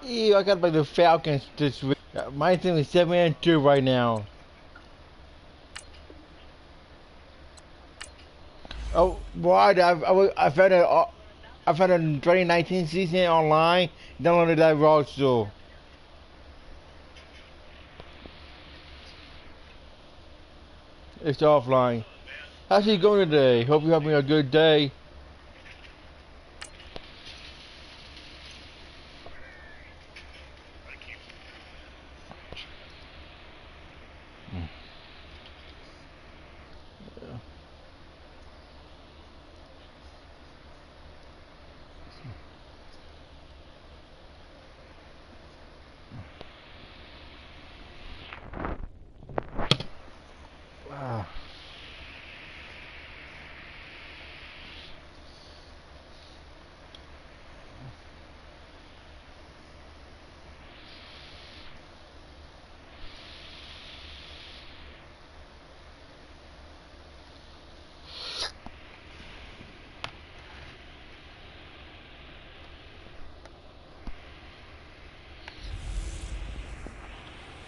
Ew, I got like the Falcons this week. My team is 7-2 right now. Oh, what? I found a 2019 season online. Downloaded that raw still. It's offline. How's it going today? Hope you're having a good day. Wow.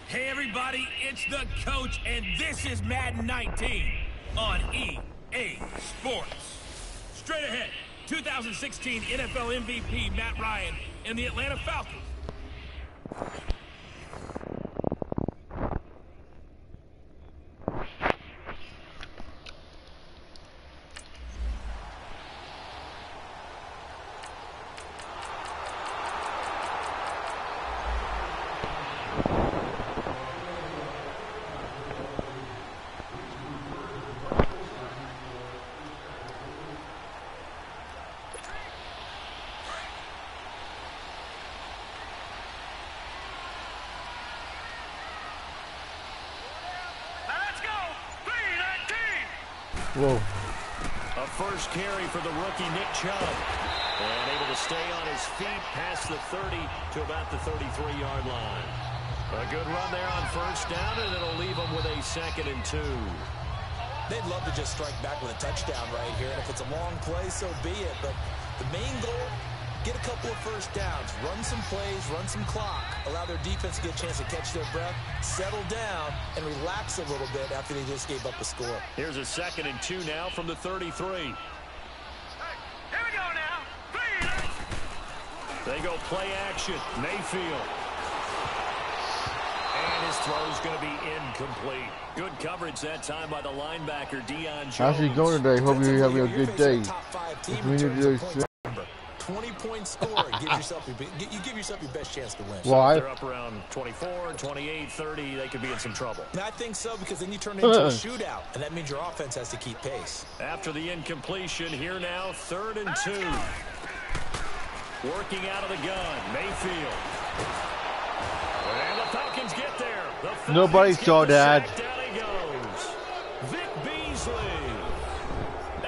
Hey everybody, it's the coach, and this is Madden 19 on EA Sports. Straight ahead, 2016 NFL MVP Matt Ryan and the Atlanta Falcons. Whoa. A first carry for the rookie Nick Chubb. And able to stay on his feet past the 30 to about the 33-yard line. A good run there on first down, and it'll leave them with a 2nd and 2. They'd love to just strike back with a touchdown right here, and if it's a long play, so be it. But the main goal, get a couple of first downs, run some plays, run some clock, allow their defense to get a chance to catch their breath, settle down, and relax a little bit after they just gave up a score. Here's a 2nd and 2 now from the 33. They go play action. Mayfield. And his throw's going to be incomplete. Good coverage that time by the linebacker, Deion Jones. How's it going today? Hope you're having a good day. 20-point score. You give yourself your best chance to win. Why? So if they're up around 24, 28, 30, they could be in some trouble. And I think so, because then you turn it into a shootout, and that means your offense has to keep pace. After the incompletion, here now, 3rd and 2. Working out of the gun, Mayfield. And the Falcons get there. Nobody saw that. Down he goes. Vic Beasley.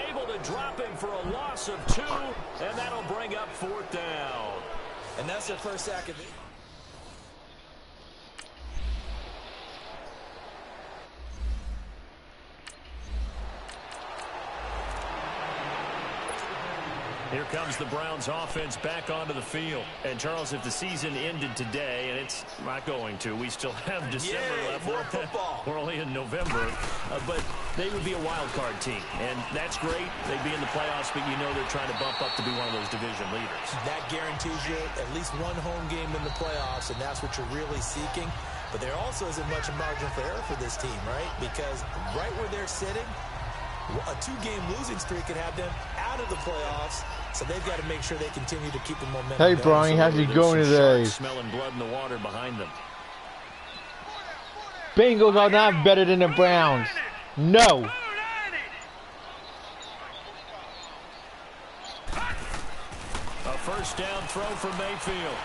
Able to drop him for a loss of 2, and that'll bring up 4th down. And that's their first sack of it. Here comes the Browns offense back onto the field. And Charles, if the season ended today, and it's not going to, we still have December left. More football. We're only in November, but they would be a wild card team. And that's great. They'd be in the playoffs, but you know they're trying to bump up to be one of those division leaders. That guarantees you at least one home game in the playoffs, and that's what you're really seeking. But there also isn't much margin for error for this team, right? Because right where they're sitting, a 2-game losing streak could have them out of the playoffs, so they've got to make sure they continue to keep the momentum. Hey, Brian, how's it going today? Smelling blood in the water behind them. Bengals are not better than the Browns. No. A first down throw for Mayfield.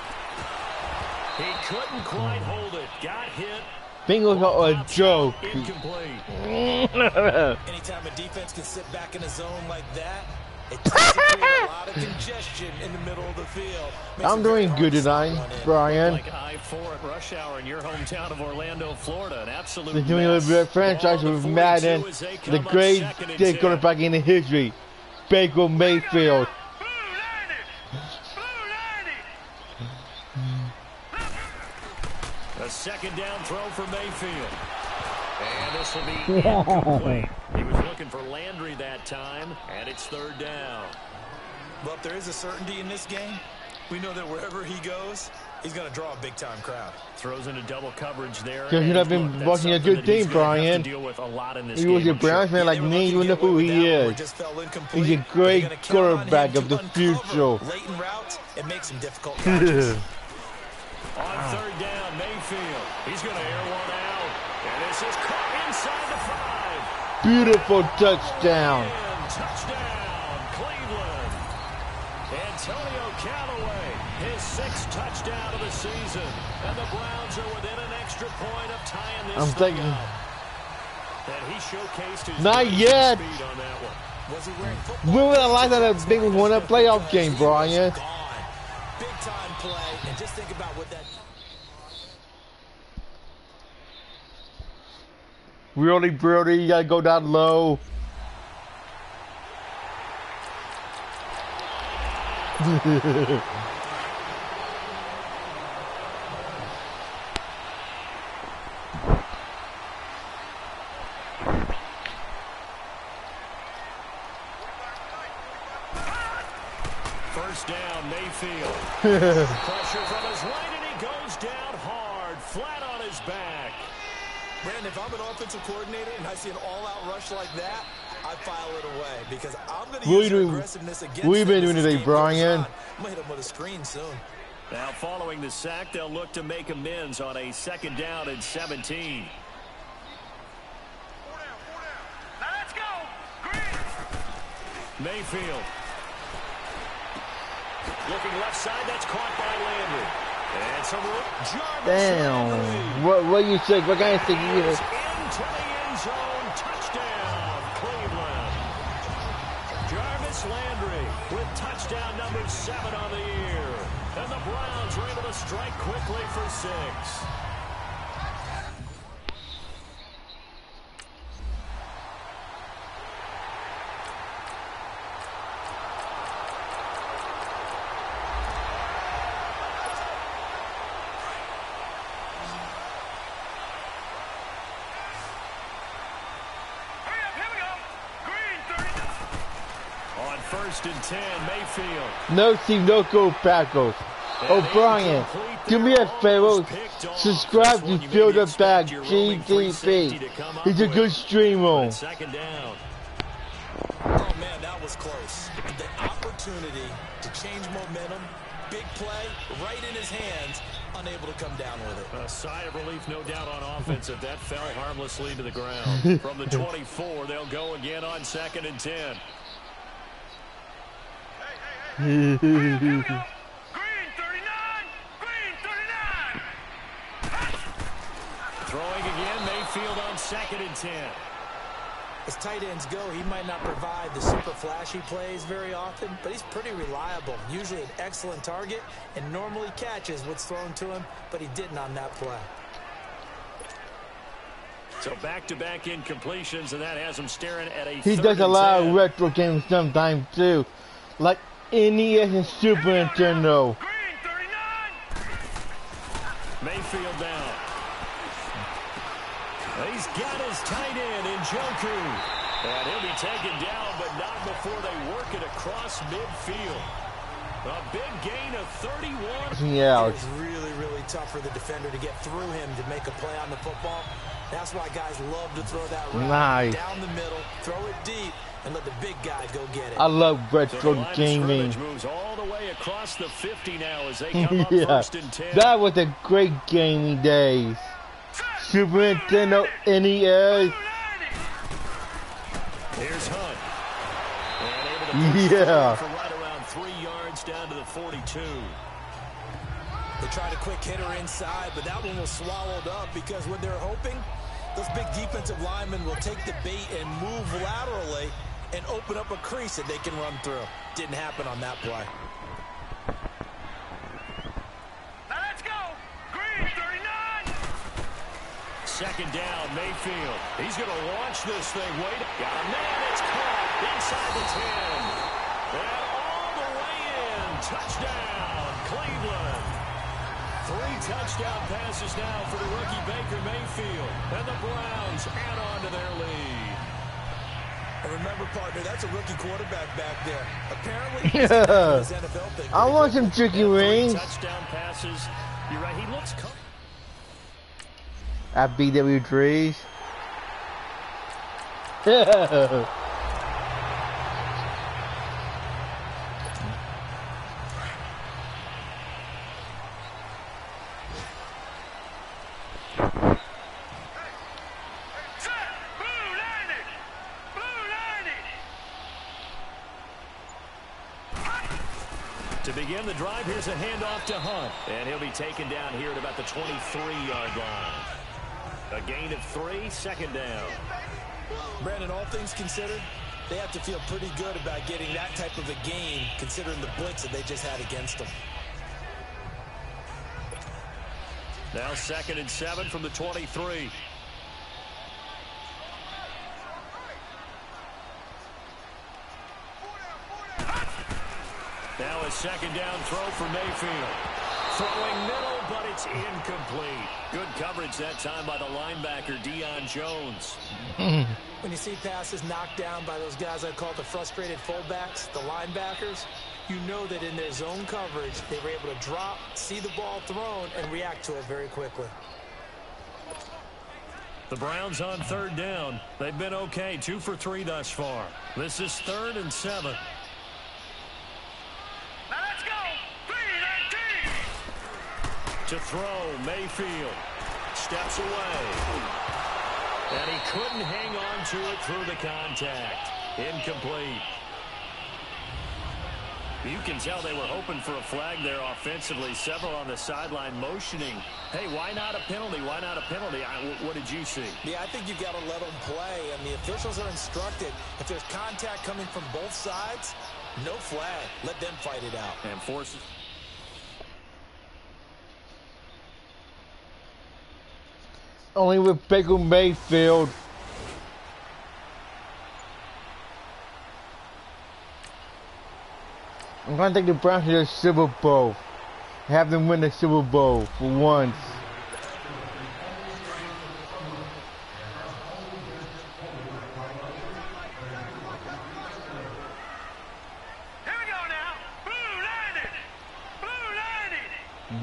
He couldn't quite hold it. Got hit. Bengals are a joke. Incomplete. Anytime a defense can sit back in a zone like that, it tends to create a lot of congestion in the middle of the field. I'm doing good tonight, Brian. Like I-4 at rush hour in your hometown of Orlando, Florida. An absolute They're doing a little bit of franchise with Madden, the greatest quarterback in the history, Baker Mayfield. A second down throw for Mayfield. And this will be incomplete. He was looking for Landry that time, and it's third down. Well, if there is a certainty in this game, we know that wherever he goes, he's going to draw a big-time crowd. Throws into double coverage there. Because you have been watching a good team, Brian. He was a Browns fan like me. You know who he is. He's a great quarterback of the future. Late in routes, it makes him difficult catches. On third down, Mayfield. He's going to air one out. And this is caught inside the 5. Beautiful touchdown. Touchdown, Cleveland. Antonio Callaway, his 6th touchdown of the season. And the Browns are within an extra point of tying this thing up. And he showcased his not yet. speed on that one. Was he wearing football? When will I like that a big one a playoff game, Brian? Big-time play, and just think about what that... Really, Brody, you gotta go down low. First down, Mayfield. Pressure from his right, and he goes down hard, flat on his back. Brandon, if I'm an offensive coordinator and I see an all-out rush like that, I file it away because I'm going to use your aggressiveness against him. We've been doing today, Brian. I'm going to hit him with a screen soon. Now, following the sack, they'll look to make amends on a second down and 17. Now let's go. Green. Mayfield. Looking left side, that's caught by Landry. And some Jarvis. Damn. What you say? What kind of thing you is into the end zone. Touchdown, Cleveland. Jarvis Landry with touchdown number 7 on the year. And the Browns were able to strike quickly for 6. First and 10, Mayfield. No team, no go Packers. O'Brien, do me a favor. Subscribe to Field Up Back GDP. He's a good streamer. Second down. Oh, man, that was close. The opportunity to change momentum, big play, right in his hands, unable to come down with it. A sigh of relief, no doubt, on offense if that fell harmlessly to the ground. From the 24, they'll go again on second and 10. Green 39. Green 39. Throwing again, Mayfield on second and 10. As tight ends go, he might not provide the super flashy plays very often, but he's pretty reliable. Usually an excellent target and normally catches what's thrown to him, but he didn't on that play. So back-to-back incompletions, and that has him staring at a He does a lot of retro games sometimes too, like NES and Super Nintendo. Green 39. Mayfield down. He's got his tight end in Njoku. And he'll be taken down, but not before they work it across midfield. A big gain of 31. Yeah. It was really, really tough for the defender to get through him to make a play on the football. That's why guys love to throw that route down the middle, throw it deep, and let the big guy go get it. I love retro gaming. Moves all the way across the 50 now as they come up Yeah, first and 10. that was a great gaming days. Super Nintendo, NES. Here's Hunt. And able to Yeah. for right around 3 yards down to the 42. They tried a quick hitter inside, but that one was swallowed up because what they're hoping, those big defensive linemen will take the bait and move laterally and open up a crease that they can run through. Didn't happen on that play. Now let's go. Green 39. Second down, Mayfield. He's going to launch this thing. Wait. Got a man. It's caught inside the 10. And all the way in. Touchdown, Cleveland. 3 touchdown passes now for the rookie Baker Mayfield. And the Browns add on to their lead. And remember, partner, that's a rookie quarterback back there. Apparently, he's his NFL thing. I want some chicken wings. Touchdown passes. You're right. He looks At BW3s. To begin the drive, here's a handoff to Hunt. And he'll be taken down here at about the 23-yard line. A gain of 3, second down. Brandon, all things considered, they have to feel pretty good about getting that type of a gain, considering the blitz that they just had against them. Now 2nd and 7 from the 23. Now a second down throw for Mayfield. Throwing middle, but it's incomplete. Good coverage that time by the linebacker, Deion Jones. When you see passes knocked down by those guys I call the frustrated fullbacks, the linebackers, you know that in their zone coverage, they were able to drop, see the ball thrown, and react to it very quickly. The Browns on 3rd down. They've been okay, 2 for 3 thus far. This is 3rd and 7. To throw, Mayfield steps away. And he couldn't hang on to it through the contact. Incomplete. You can tell they were hoping for a flag there offensively. Several on the sideline motioning. Hey, why not a penalty? Why not a penalty? What did you see? Yeah, I think you've got to let them play. And the officials are instructed, if there's contact coming from both sides, no flag. Let them fight it out. And forces. Only with Baker Mayfield. I'm going to take the Browns to the Super Bowl. Have them win the Super Bowl for once. Here we go now. Blue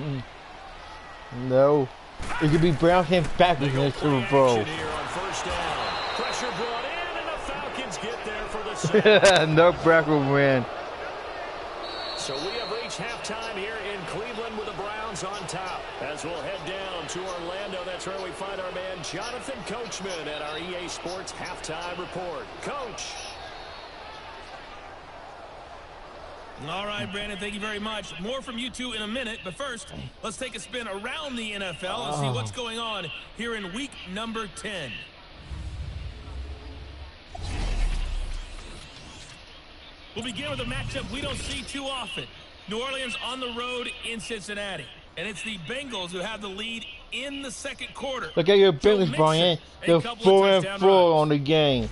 90. No. It could be Browns and Packers in the Super Bowl. Pressure brought in, and the Falcons get there for the sack. No Browns will win. So we have reached halftime here in Cleveland with the Browns on top. As we'll head down to Orlando, that's where we find our man Jonathan Coachman at our EA Sports Halftime Report. Coach. All right, Brandon, thank you very much. More from you two in a minute, but first, let's take a spin around the NFL and see what's going on here in week number 10. We'll begin with a matchup we don't see too often. New Orleans on the road in Cincinnati. And it's the Bengals who have the lead in the second quarter. Look at your Bengals, Brian. They're 4-4 on the game.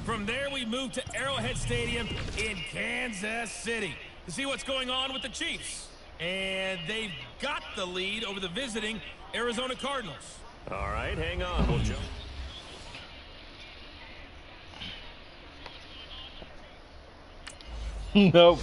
From there, we move to Arrowhead Stadium in Kansas City to see what's going on with the Chiefs. And they've got the lead over the visiting Arizona Cardinals. All right, hang on. We'll jump. Nope.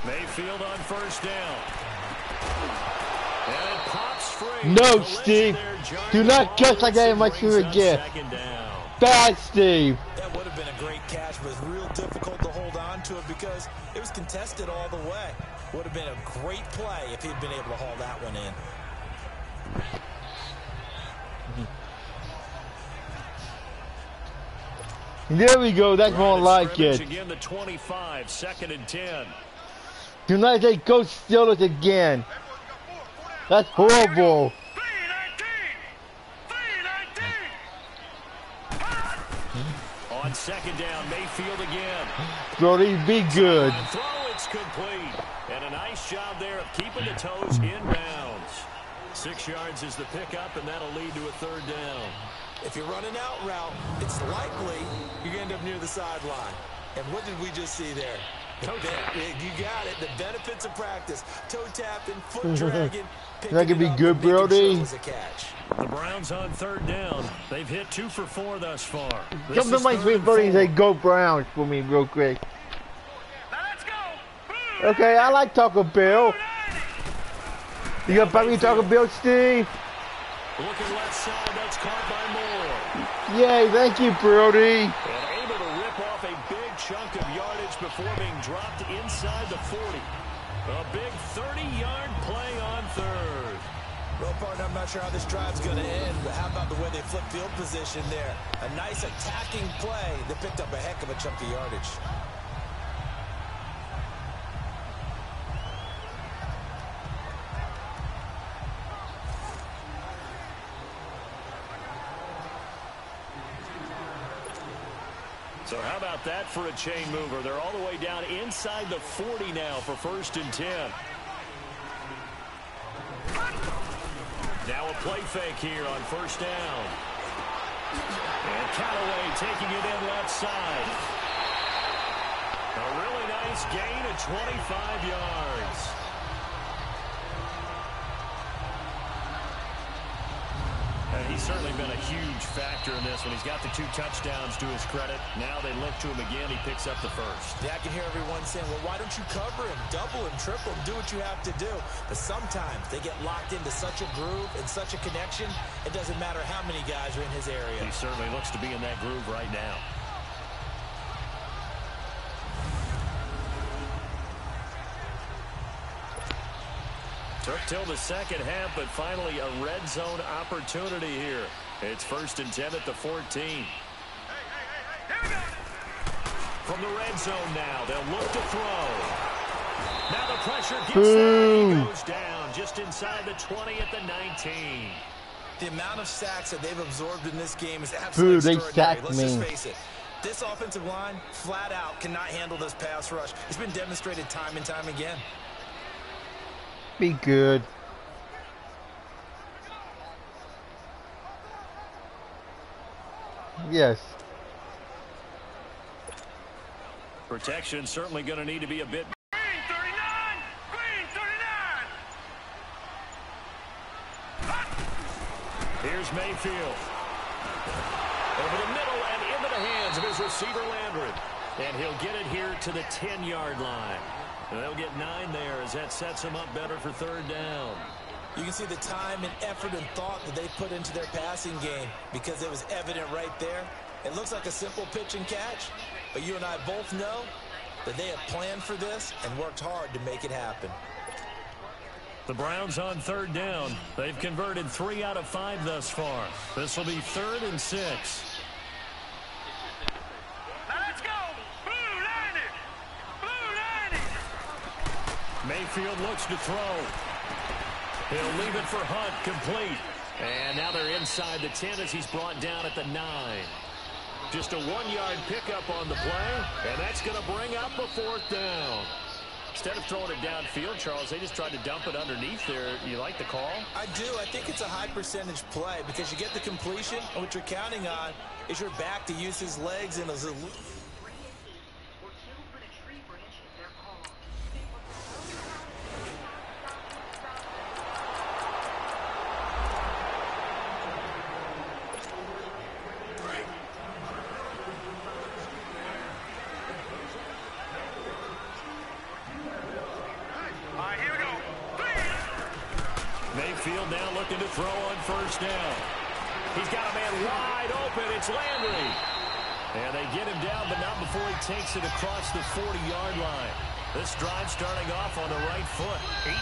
Mayfield on first down. And it pops free. No, Steve. Do not catch like that in my career again. Bad, Steve. That would have been a great catch, but it's real difficult to hold on to it because it was contested all the way. Would have been a great play if he'd been able to haul that one in. There we go. That's more like it. Again, the 25, 2nd and 10. Do not take Coach Steelers again. That's horrible. On second down, Mayfield again. Brody, be good. Throw, it's complete. And a nice job there of keeping the toes in bounds. 6 yards is the pickup, and that'll lead to a 3rd down. If you're running out route, it's likely you're going to end up near the sideline. And what did we just see there? You got it. The benefits of practice. Toe tapping, foot dragging. That could be good, Brody. The Browns on 3rd down. They've hit 2 for 4 thus far. Come to my sweet buddy and say, go Browns for me real quick. Let's go. Okay, I like Taco Bell. You got Bobby Taco Bell, Steve? Looking left side, that's caught by Moore. Yay, thank you, Brody. And able to rip off a big chunk of yardage before being dropped inside the 40. A big 30-yard play on 3rd. Well, partner, I'm not sure how this drive's going to end, but how about the way they flip field position there? A nice attacking play that picked up a heck of a chunk of yardage. So how about that for a chain mover? They're all the way down inside the 40 now for 1st and 10. Now a play fake here on 1st down. And Callaway taking it in left side. A really nice gain of 25 yards. And he's certainly been a huge factor in this one. He's got the 2 touchdowns to his credit. Now they look to him again. He picks up the 1st. Yeah, I can hear everyone saying, well, why don't you cover him, double him, triple him, do what you have to do. But sometimes they get locked into such a groove and such a connection, it doesn't matter how many guys are in his area. He certainly looks to be in that groove right now. Took till the 2nd half, but finally a red zone opportunity here. It's 1st and 10 at the 14. From the red zone now, they'll look to throw. Now the pressure gets there. He goes down just inside the 20 at the 19. The amount of sacks that they've absorbed in this game is absolutely extraordinary. Let's just face it. This offensive line, flat out, cannot handle this pass rush. It's been demonstrated time and time again. Be good. Yes. Protection certainly going to need to be a bit. Green 39! Green 39! Here's Mayfield. Over the middle and into the hands of his receiver Landry. And he'll get it here to the 10-yard line. And they'll get 9 there as that sets them up better for 3rd down. You can see the time and effort and thought that they put into their passing game because it was evident right there. It looks like a simple pitch and catch, but you and I both know that they have planned for this and worked hard to make it happen. The Browns on 3rd down. They've converted 3 out of 5 thus far. This will be 3rd and 6. Let's go! Blue 90! Blue 90! Mayfield looks to throw. He'll leave it for Hunt, complete. And now they're inside the 10 as he's brought down at the 9. Just a 1-yard pickup on the play, and that's going to bring up a 4th down. Instead of throwing it downfield, Charles, they just tried to dump it underneath there. You like the call? I do. I think it's a high-percentage play because you get the completion, and what you're counting on is your back to use his legs and his... Mayfield now looking to throw on 1st down. He's got a man wide open. It's Landry. And they get him down, but not before he takes it across the 40-yard line. This drive starting off on the right foot.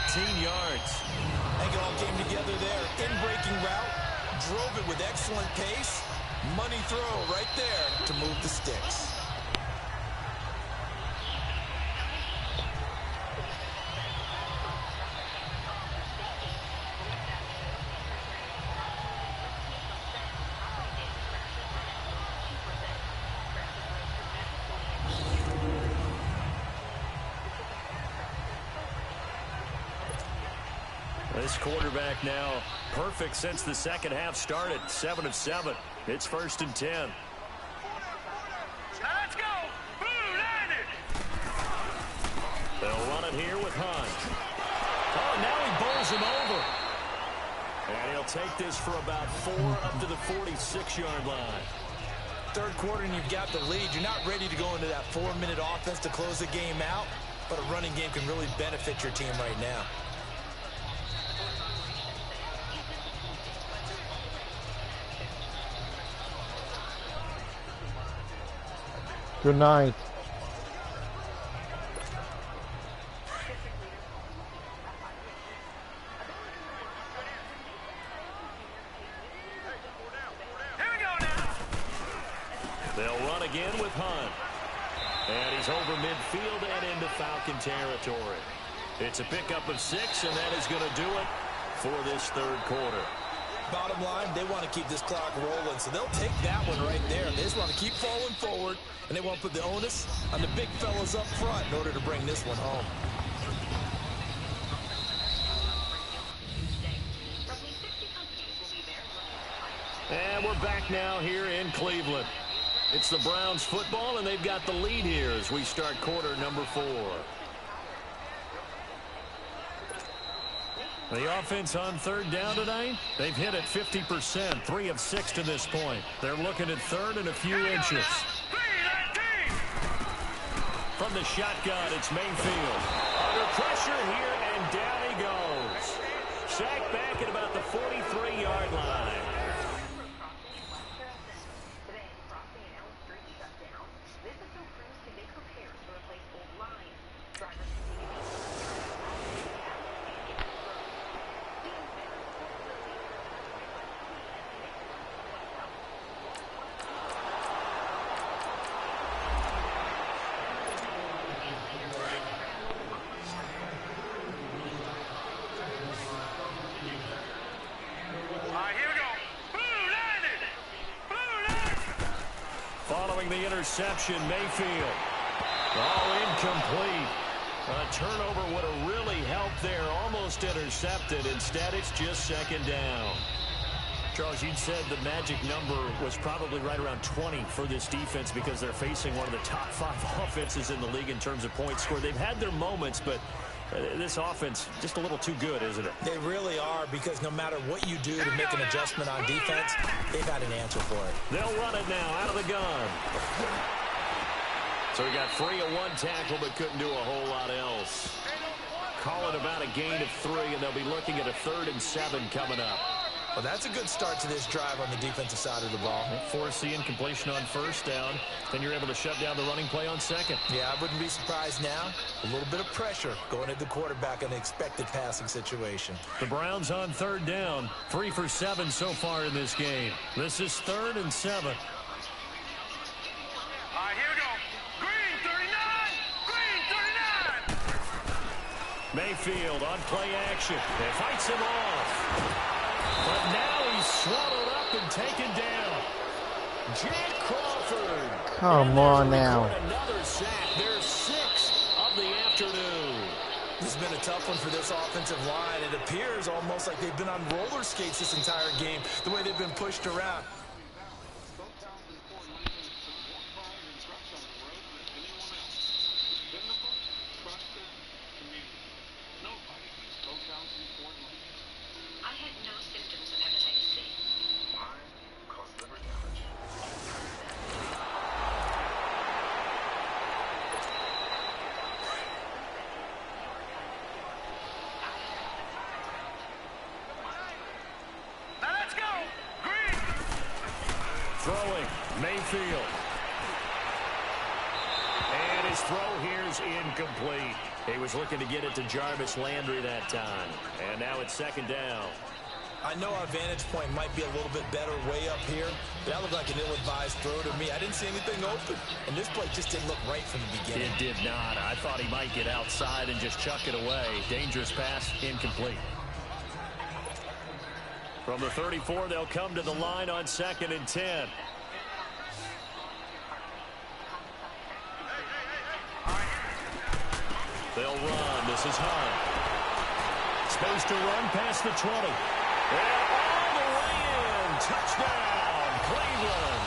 18 yards. I think it all came together there. In-breaking route. Drove it with excellent pace. Money throw right there to move the sticks. This quarterback now perfect since the second half started. 7 of 7. It's 1st and 10. Let's go. They'll run it here with Hunt. Oh, now he bowls him over. And he'll take this for about 4 up to the 46-yard line. Third quarter and you've got the lead. You're not ready to go into that 4-minute offense to close the game out, but a running game can really benefit your team right now. Good night. They'll run again with Hunt. And he's over midfield and into Falcon territory. It's a pickup of 6, and that is going to do it for this third quarter. Bottom line, they want to keep this clock rolling, so they'll take that one right there. They just want to keep falling forward, and they want to put the onus on the big fellas up front in order to bring this one home. And we're back now here in Cleveland. It's the Browns football, and they've got the lead here as we start quarter number 4. The offense on third down tonight, they've hit it 50%, 3 of 6 to this point. They're looking at third and a few inches. From the shotgun, it's Mayfield. Under pressure here, and down he goes. Sacked back at about the 43-yard line. The interception, Mayfield. Oh, incomplete. A turnover would have really helped there. Almost intercepted. Instead, it's just second down. Charles, you'd said the magic number was probably right around 20 for this defense because they're facing one of the top 5 offenses in the league in terms of points scored. They've had their moments, but this offense just a little too good, isn't it? They really are, because no matter what you do to make an adjustment on defense, they've had an answer for it. They'll run it now out of the gun. So he got free of 1 tackle but couldn't do a whole lot else. Call it about a gain of 3, and they'll be looking at a 3rd and 7 coming up. Well, that's a good start to this drive on the defensive side of the ball. Force the incompletion on first down. Then you're able to shut down the running play on second. Yeah, I wouldn't be surprised now. A little bit of pressure going at the quarterback in an expected passing situation. The Browns on third down. 3 for 7 so far in this game. This is 3rd and 7. All right, here we go. Green 39. Green 39. Mayfield on play action. It fights him off. But now he's swallowed up and taken down. Jack Crawford. Come on now. Another sack. There's 6 of the afternoon. This has been a tough one for this offensive line. It appears almost like they've been on roller skates this entire game, the way they've been pushed around. Throwing, Mayfield. And his throw here's incomplete. He was looking to get it to Jarvis Landry that time. And now it's second down. I know our vantage point might be a little bit better way up here, but that looked like an ill-advised throw to me. I didn't see anything open, and this play just didn't look right from the beginning. It did not. I thought he might get outside and just chuck it away. Dangerous pass, incomplete. From the 34, they'll come to the line on 2nd and 10. They'll run. This is Hunt. Space to run past the 20. And all the way in. Touchdown, Cleveland.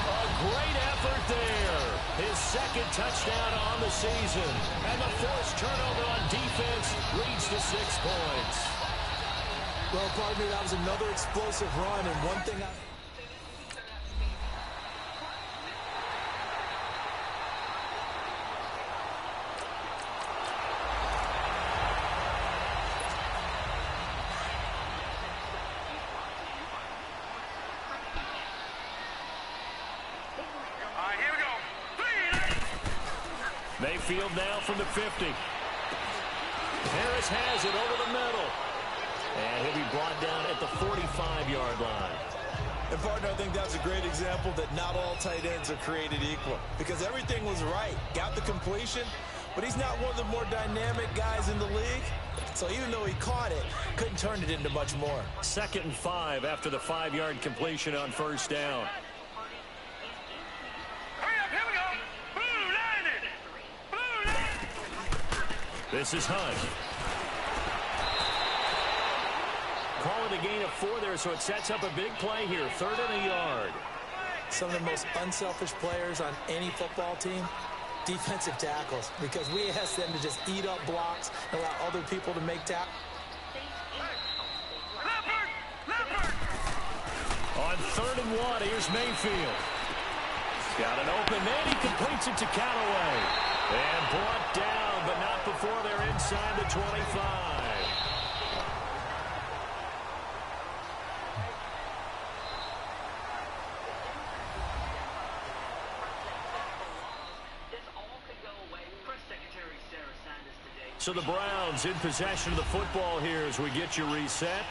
A great effort there. His second touchdown on the season. And the forced turnover on defense leads to 6 points. Well, partner, that was another explosive run. And one thing Mayfield now from the 50. Harris has it over the middle. And he'll be brought down at the 45-yard line. And, partner, I think that's a great example that not all tight ends are created equal. Because everything was right. Got the completion, but he's not one of the more dynamic guys in the league. So even though he caught it, couldn't turn it into much more. 2nd and 5 after the 5-yard completion on first down. This is Hunt. Call it a gain of 4 there, so it sets up a big play here. 3rd and a yard. Some of the most unselfish players on any football team, defensive tackles, because we ask them to just eat up blocks and allow other people to make tackles. On 3rd and 1, here's Mayfield. He's got an open man. He completes it to Callaway. And brought down, but not before they're inside the 25. So the Browns in possession of the football here as we get you reset.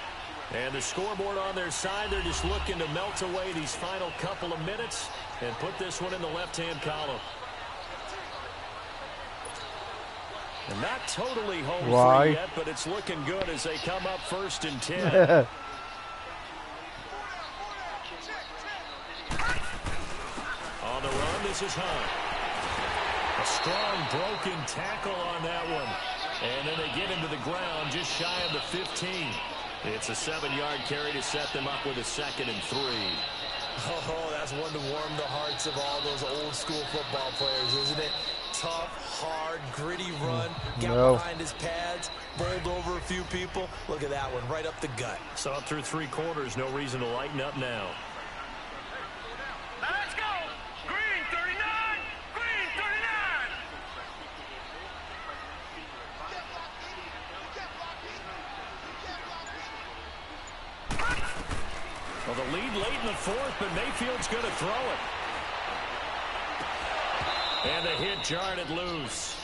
And the scoreboard on their side, they're just looking to melt away these final couple of minutes and put this one in the left-hand column. And not totally home free yet, but it's looking good as they come up 1st and 10. On the run, this is Hunt. A strong broken tackle on that one. And then they get him to the ground just shy of the 15. It's a 7-yard carry to set them up with a 2nd and 3. Oh, that's one to warm the hearts of all those old school football players, isn't it? Tough, hard, gritty run. Got behind his pads, bowled over a few people. Look at that one, right up the gut. So up through 3 quarters, no reason to lighten up now. Let's go! Green 39! Green 39! Well, the lead late in the 4th, but Mayfield's going to throw it. And the hit jarred it loose.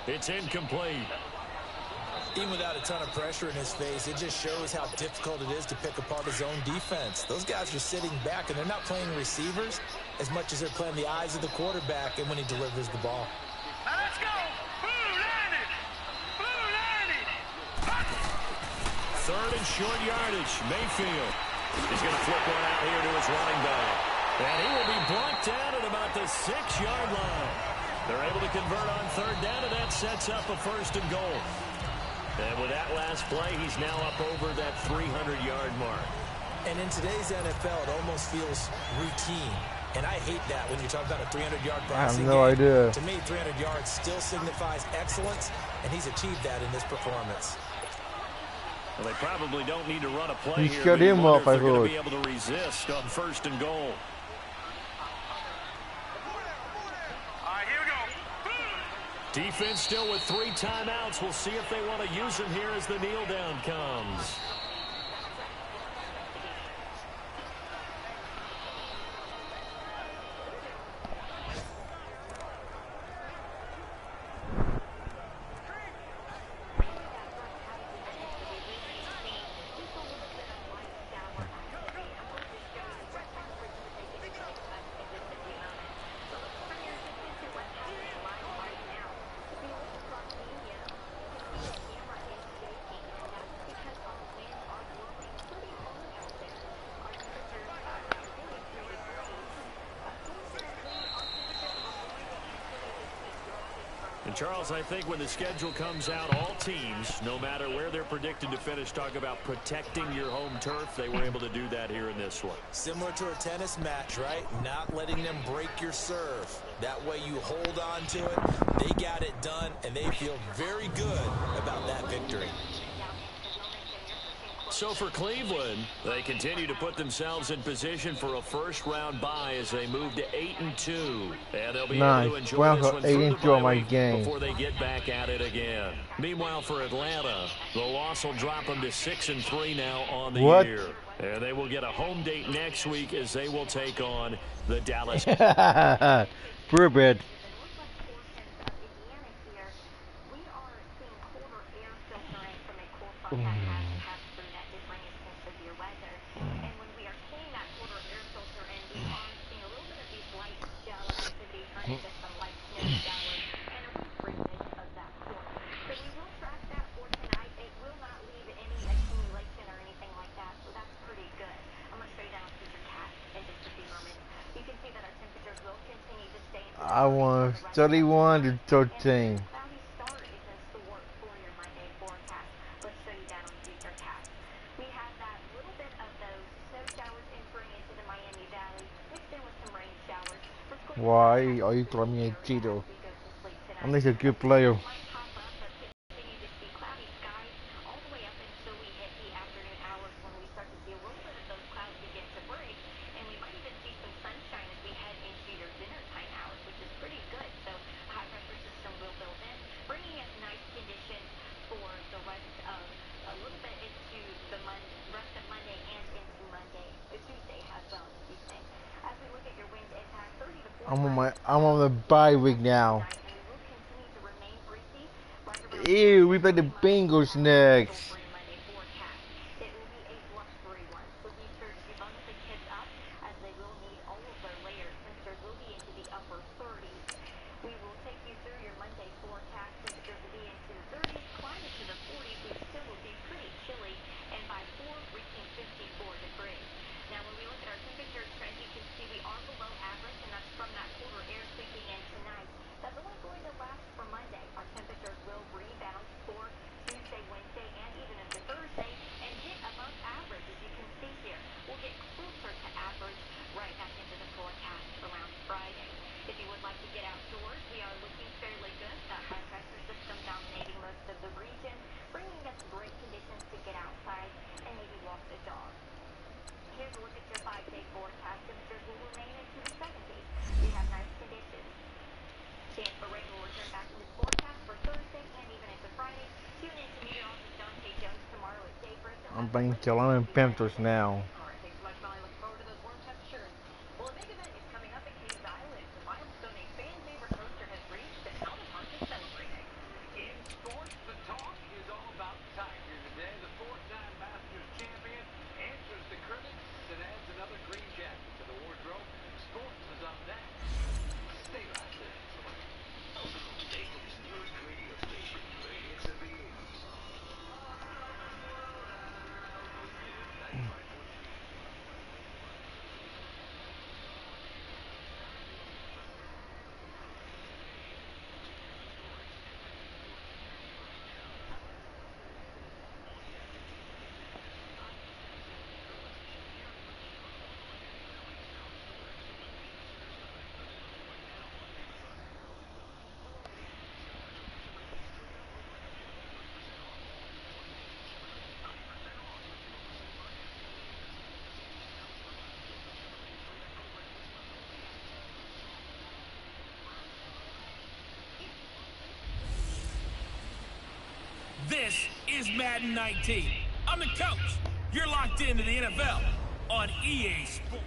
It's incomplete. Even without a ton of pressure in his face, it just shows how difficult it is to pick apart his own defense. Those guys are sitting back, and they're not playing receivers as much as they're playing the eyes of the quarterback and when he delivers the ball. Now let's go! Blue landed! Blue landed! 3rd and short yardage. Mayfield is going to flip one out here to his running back. And he will be brought down at about the 6-yard line. They're able to convert on 3rd down, and that sets up a 1st and goal. And with that last play, he's now up over that 300-yard mark. And in today's NFL, it almost feels routine. And I hate that when you talk about a 300-yard passing game. I have no idea. To me, 300 yards still signifies excellence, and he's achieved that in this performance. Well, they probably don't need to run a play here. Got him up, I they're going to be thought. able to resist on 1st and goal. Defense still with 3 timeouts. We'll see if they want to use them here as the kneel down comes. And Charles, I think when the schedule comes out, all teams, no matter where they're predicted to finish, talk about protecting your home turf. They were able to do that here in this one. Similar to a tennis match, right? Not letting them break your serve. That way you hold on to it. They got it done, and they feel very good about that victory. So for Cleveland, they continue to put themselves in position for a first-round bye as they move to 8-2, and they'll be able to enjoy this one through the bye week before they get back at it again. Meanwhile, for Atlanta, the loss will drop them to 6-3 now on the year, and they will get a home date next week as they will take on the Dallas. Purebred. I won 31-13. Why are you calling me a cheater? I'm just a good player. I'm on the bye week now. Ew, we play the Bengals next. I'm playing Carolina Panthers now. This is Madden 19. I'm the coach. You're locked into the NFL on EA Sports.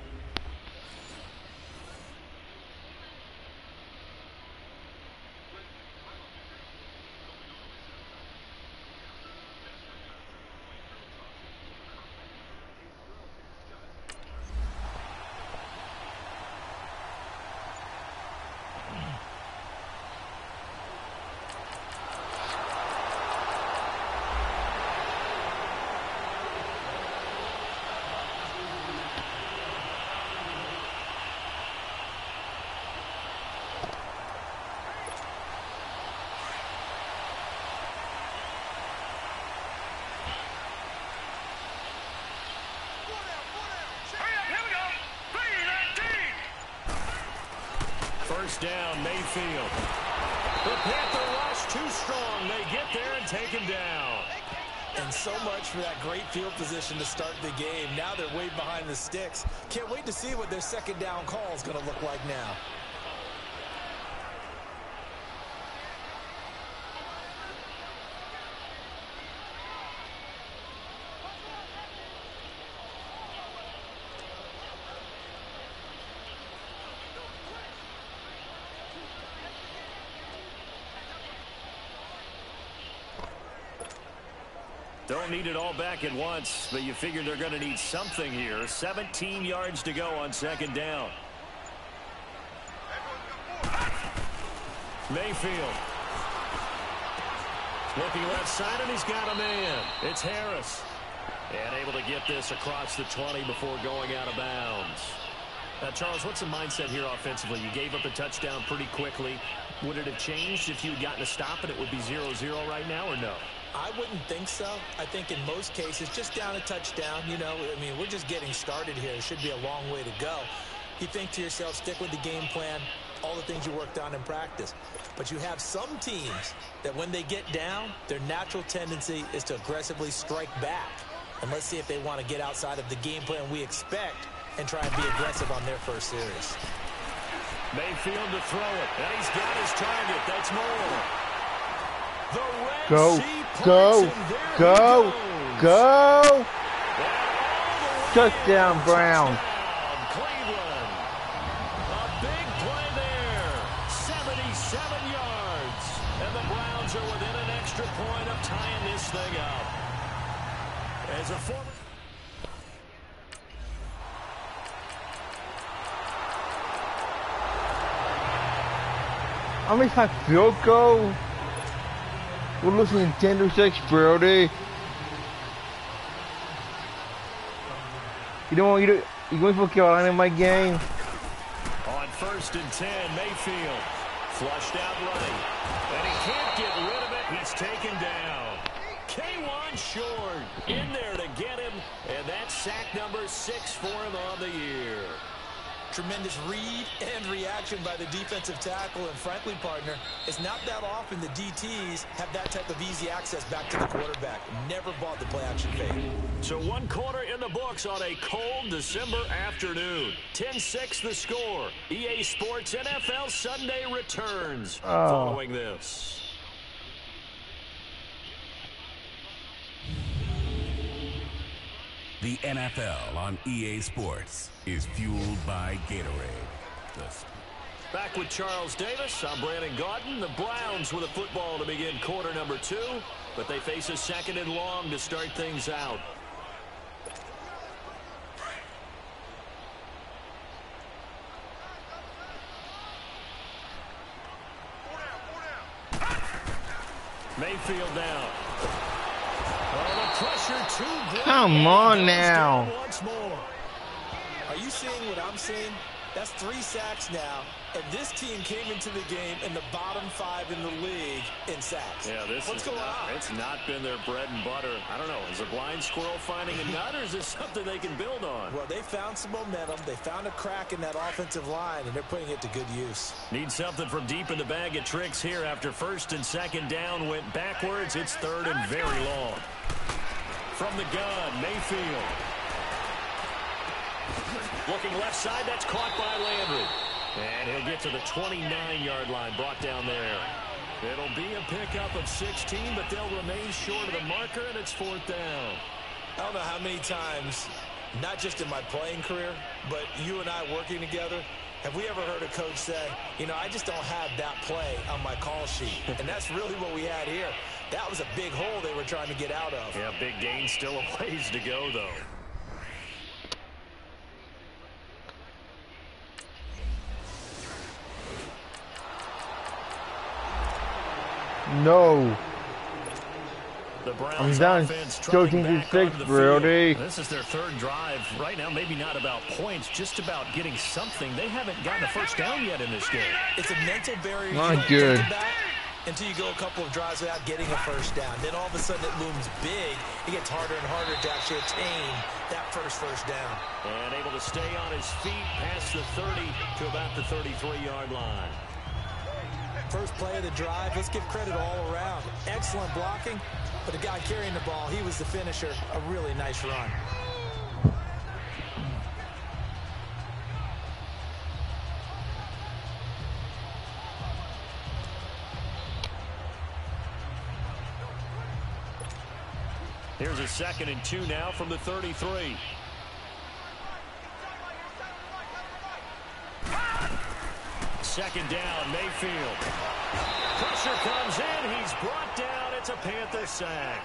first down, Mayfield. The Panther rush too strong. They get there and take him down. And so much for that great field position to start the game. Now they're way behind the sticks. Can't wait to see what their second down call is going to look like now. Don't need it all back at once, but you figure they're going to need something here. 17 yards to go on second down. Mayfield. Looking left side, and he's got a man. It's Harris. And able to get this across the 20 before going out of bounds. Now, Charles, what's the mindset here offensively? You gave up a touchdown pretty quickly. Would it have changed if you had gotten a stop and it would be 0-0 right now, or no? I wouldn't think so. I think in most cases, just down a touchdown, you know, I mean, we're just getting started here. It should be a long way to go. You think to yourself, stick with the game plan, all the things you worked on in practice. But you have some teams that when they get down, their natural tendency is to aggressively strike back. And let's see if they want to get outside of the game plan we expect and try and be aggressive on their first series. Mayfield to throw it. And he's got his target. That's more. Go, go, go, go. Touchdown, Brown. Cleveland. A big play there. 77 yards. And the Browns are within an extra point of tying this thing up. As a former... How many times field goal? We're losing 10-6, Brody. You going for Carolina in my game? On 1st and 10, Mayfield. Flushed out running. And he can't get rid of it. He's taken down. K1 short. In there to get him. And that's sack number 6 for him on the year. Tremendous read and reaction by the defensive tackle. And frankly, partner, it's not that often the DTs have that type of easy access back to the quarterback. Never bought the play-action fake. So 1 quarter in the books on a cold December afternoon. 10-6 the score. EA Sports NFL Sunday returns following this. The NFL on EA Sports is fueled by Gatorade. Back with Charles Davis, I'm Brandon Gaudin. The Browns with a football to begin quarter number 2, but they face a 2nd and long to start things out. Mayfield down. Pressure too great. Come on now. Once more. Are you seeing what I'm seeing? That's 3 sacks now, and this team came into the game in the bottom 5 in the league in sacks. Yeah, what's going on? It's not been their bread and butter. I don't know. Is a blind squirrel finding a nut, or is this something they can build on? Well, they found some momentum. They found a crack in that offensive line, and they're putting it to good use. Need something from deep in the bag of tricks here after 1st and 2nd down went backwards. It's 3rd and very long. From the gun, Mayfield. Looking left side, that's caught by Landry. And he'll get to the 29-yard line, brought down there. It'll be a pickup of 16, but they'll remain short of the marker, and it's 4th down. I don't know how many times, not just in my playing career, but you and I working together, have we ever heard a coach say, you know, I just don't have that play on my call sheet. And that's really what we had here. That was a big hole they were trying to get out of. Yeah, big gain, still a ways to go, though. No. The I'm Browns down offense trotting back onto the Brody. field. This is their 3rd drive. Right now, maybe not about points, just about getting something. They haven't gotten a first down yet in this game. It's a mental barrier. Not good. until you go a couple of drives without getting a first down. Then all of a sudden it looms big. It gets harder and harder to actually attain that first down. And able to stay on his feet past the 30 to about the 33-yard line. First play of the drive, let's give credit all around. Excellent blocking, but the guy carrying the ball, he was the finisher. A really nice run. Here's a 2nd and 2 now from the 33. Second down, Mayfield. Pressure comes in. He's brought down. It's a Panther sack.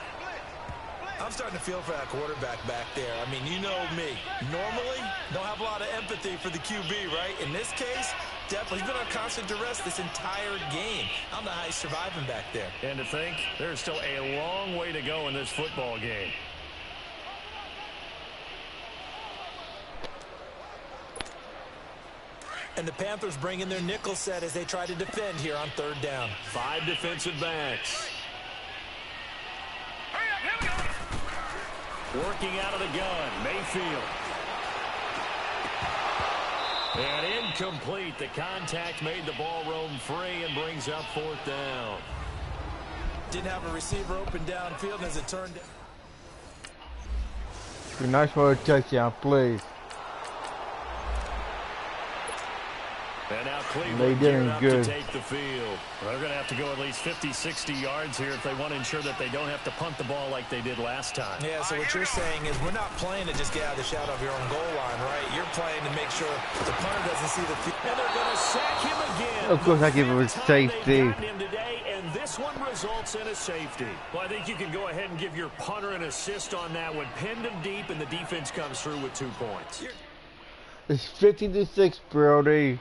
I'm starting to feel for that quarterback back there. I mean, you know me. Normally, don't have a lot of empathy for the QB, right? In this case, definitely. He's been on constant duress this entire game. I don't know how he's surviving back there. And to think, there's still a long way to go in this football game. And the Panthers bring in their nickel set as they try to defend here on 3rd down. 5 defensive backs. Working out of the gun, Mayfield. And incomplete. The contact made the ball roam free and brings up 4th down. Didn't have a receiver open downfield, and as it turned... Be nice for a touchdown, please. And now Cleveland geared up to take the field. Well, they're going to have to go at least 50, 60 yards here if they want to ensure that they don't have to punt the ball like they did last time. Yeah, so what you're saying is we're not playing to just get out of the shadow of your own goal line, right? You're playing to make sure the punter doesn't see the field. And they're going to sack him again. Of course, I give him a safety. Him today, and this one results in a safety. Well, I think you can go ahead and give your punter an assist on that one. Pinned him deep, and the defense comes through with 2 points. It's 50-6, Brody.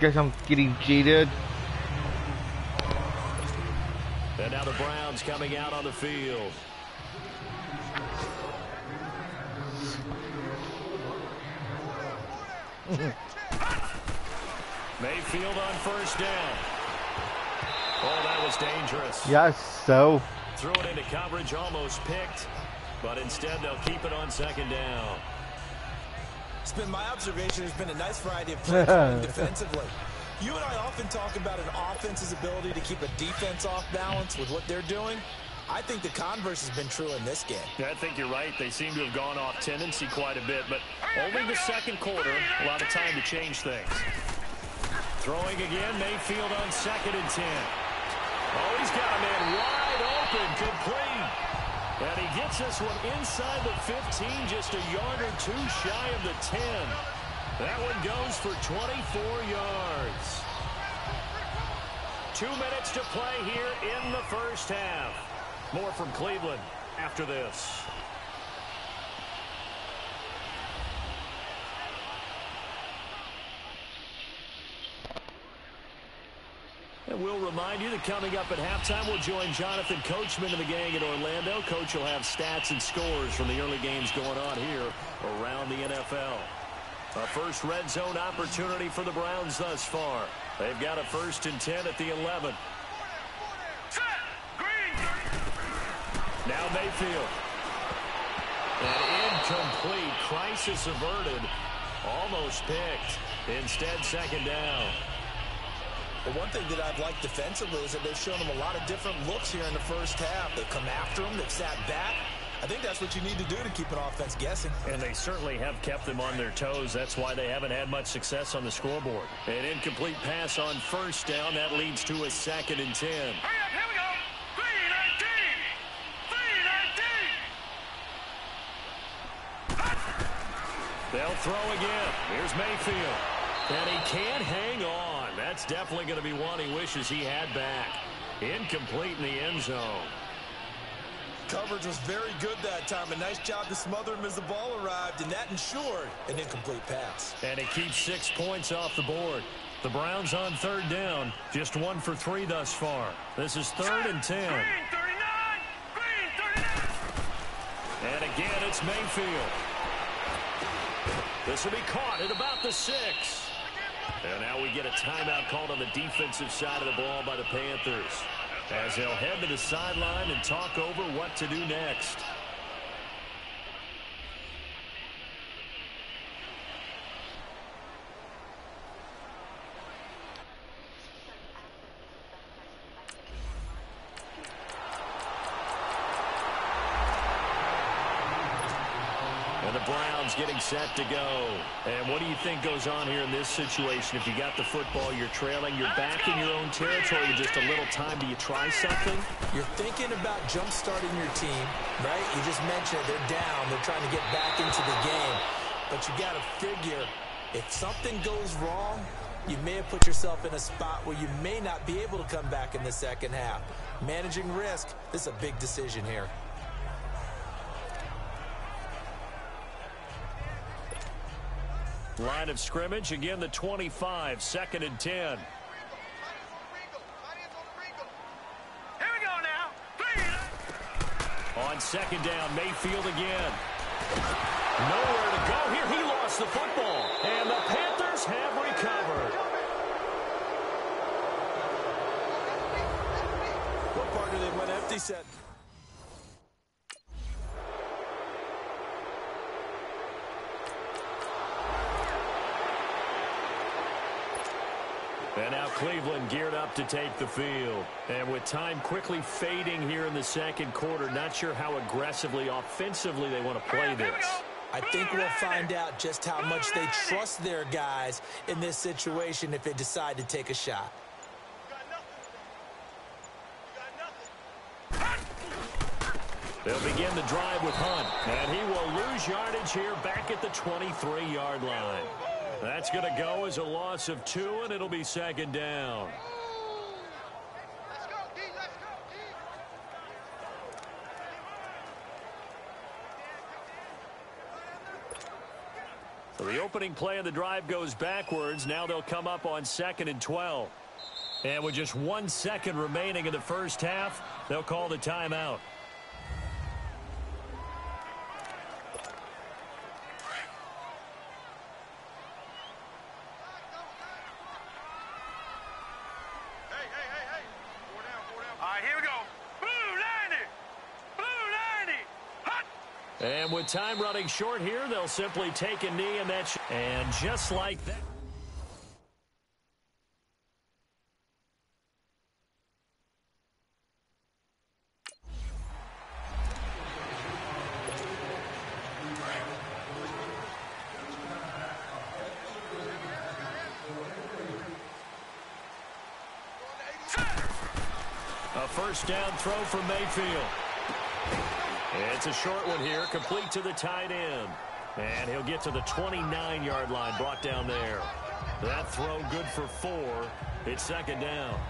Guess I'm getting cheated. And now the Browns coming out on the field. Mayfield on 1st down. Oh, that was dangerous. Yes, so. Threw it into coverage, almost picked, but instead they'll keep it on 2nd down. It's been my observation. There's been a nice variety of plays defensively. You and I often talk about an offense's ability to keep a defense off balance with what they're doing. I think the converse has been true in this game. Yeah, I think you're right. They seem to have gone off tendency quite a bit, but only the 2nd quarter, a lot of time to change things. Throwing again, Mayfield on 2nd and 10. Oh, he's got a man wide open, complete. And he gets this one inside the 15, just a yard or 2 shy of the 10. That one goes for 24 yards. 2 minutes to play here in the 1st half. More from Cleveland after this. And we'll remind you that coming up at halftime, we'll join Jonathan Coachman and the gang in Orlando. Coach will have stats and scores from the early games going on here around the NFL. A first red zone opportunity for the Browns thus far. They've got a 1st and 10 at the 11. Now Mayfield. And incomplete. Crisis averted. Almost picked. Instead, 2nd down. But one thing that I've liked defensively is that they've shown them a lot of different looks here in the 1st half. They've come after them. They've sat back. I think that's what you need to do to keep an offense guessing. And they certainly have kept them on their toes. That's why they haven't had much success on the scoreboard. An incomplete pass on 1st down. That leads to a 2nd and 10. Hurry up, here we go. 3-19. They'll throw again. Here's Mayfield. And he can't hang on. That's definitely going to be one he wishes he had back. Incomplete in the end zone. Coverage was very good that time. A nice job to smother him as the ball arrived, and that ensured an incomplete pass. And he keeps 6 points off the board. The Browns on 3rd down. Just 1 for 3 thus far. This is 3rd and 10. Green 39. And again, it's Mayfield. This will be caught at about the 6. And now we get a timeout called on the defensive side of the ball by the Panthers, as they'll head to the sideline and talk over what to do next. And the Browns getting set to go. And what do you think goes on here in this situation? If you got the football, you're trailing, you're back in your own territory, just a little time. Do you try something? You're thinking about jump-starting your team, right? You just mentioned they're down. They're trying to get back into the game. But you got to figure, if something goes wrong, you may have put yourself in a spot where you may not be able to come back in the second half. Managing risk, this is a big decision here. Line of scrimmage, again the 25, 2nd and 10. Here we go now. On 2nd down, Mayfield again. Nowhere to go here. He lost the football. And the Panthers have recovered. What partner they went empty set? And now Cleveland geared up to take the field. And with time quickly fading here in the second quarter, not sure how aggressively, offensively they want to play this. I think we'll find out just how much they trust their guys in this situation if they decide to take a shot. They'll begin the drive with Hunt. And he will lose yardage here back at the 23-yard line. That's going to go as a loss of 2, and it'll be 2nd down. Let's go, D. Let's go, D. So the opening play of the drive goes backwards. Now they'll come up on 2nd and 12. And with just 1 second remaining in the first half, they'll call the timeout. And with time running short here, they'll simply take a knee, and just like that. A first down throw from Mayfield. It's a short one here, complete to the tight end. And he'll get to the 29-yard line, brought down there. That throw good for 4. It's 2nd down.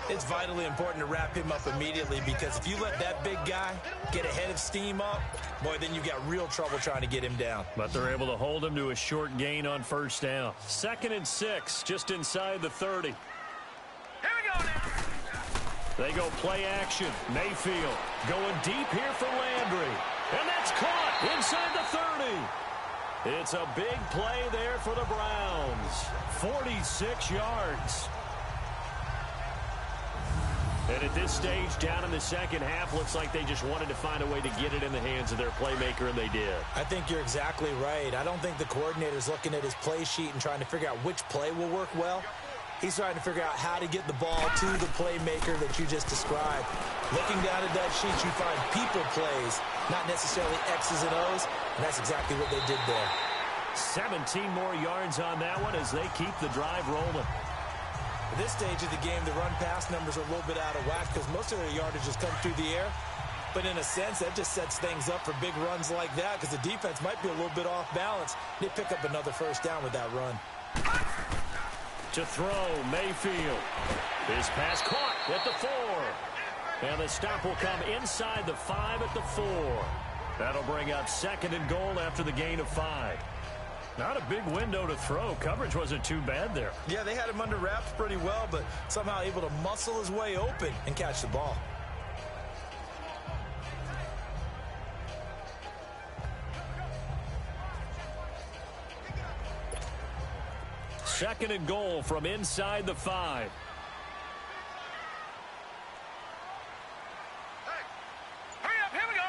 It's vitally important to wrap him up immediately, because if you let that big guy get ahead of steam up, boy, then you've got real trouble trying to get him down. But they're able to hold him to a short gain on first down. 2nd and 6, just inside the 30. Here we go now. They go play action. Mayfield going deep here for Landry. And that's caught inside the 30. It's a big play there for the Browns. 46 yards. And at this stage, down in the second half, looks like they just wanted to find a way to get it in the hands of their playmaker, and they did. I think you're exactly right. I don't think the coordinator's looking at his play sheet and trying to figure out which play will work well. He's trying to figure out how to get the ball to the playmaker that you just described. Looking down at that sheet, you find people plays, not necessarily X's and O's, and that's exactly what they did there. 17 more yards on that one as they keep the drive rolling. At this stage of the game, the run-pass numbers are a little bit out of whack because most of their yardage has come through the air. But in a sense, that just sets things up for big runs like that because the defense might be a little bit off balance. They pick up another first down with that run. To throw, Mayfield. His pass caught at the 4. And the stop will come inside the 5 at the 4. That'll bring up 2nd and goal after the gain of 5. Not a big window to throw. Coverage wasn't too bad there. Yeah, they had him under wraps pretty well, but somehow able to muscle his way open and catch the ball. second and goal from inside the 5. Hurry up, here we go.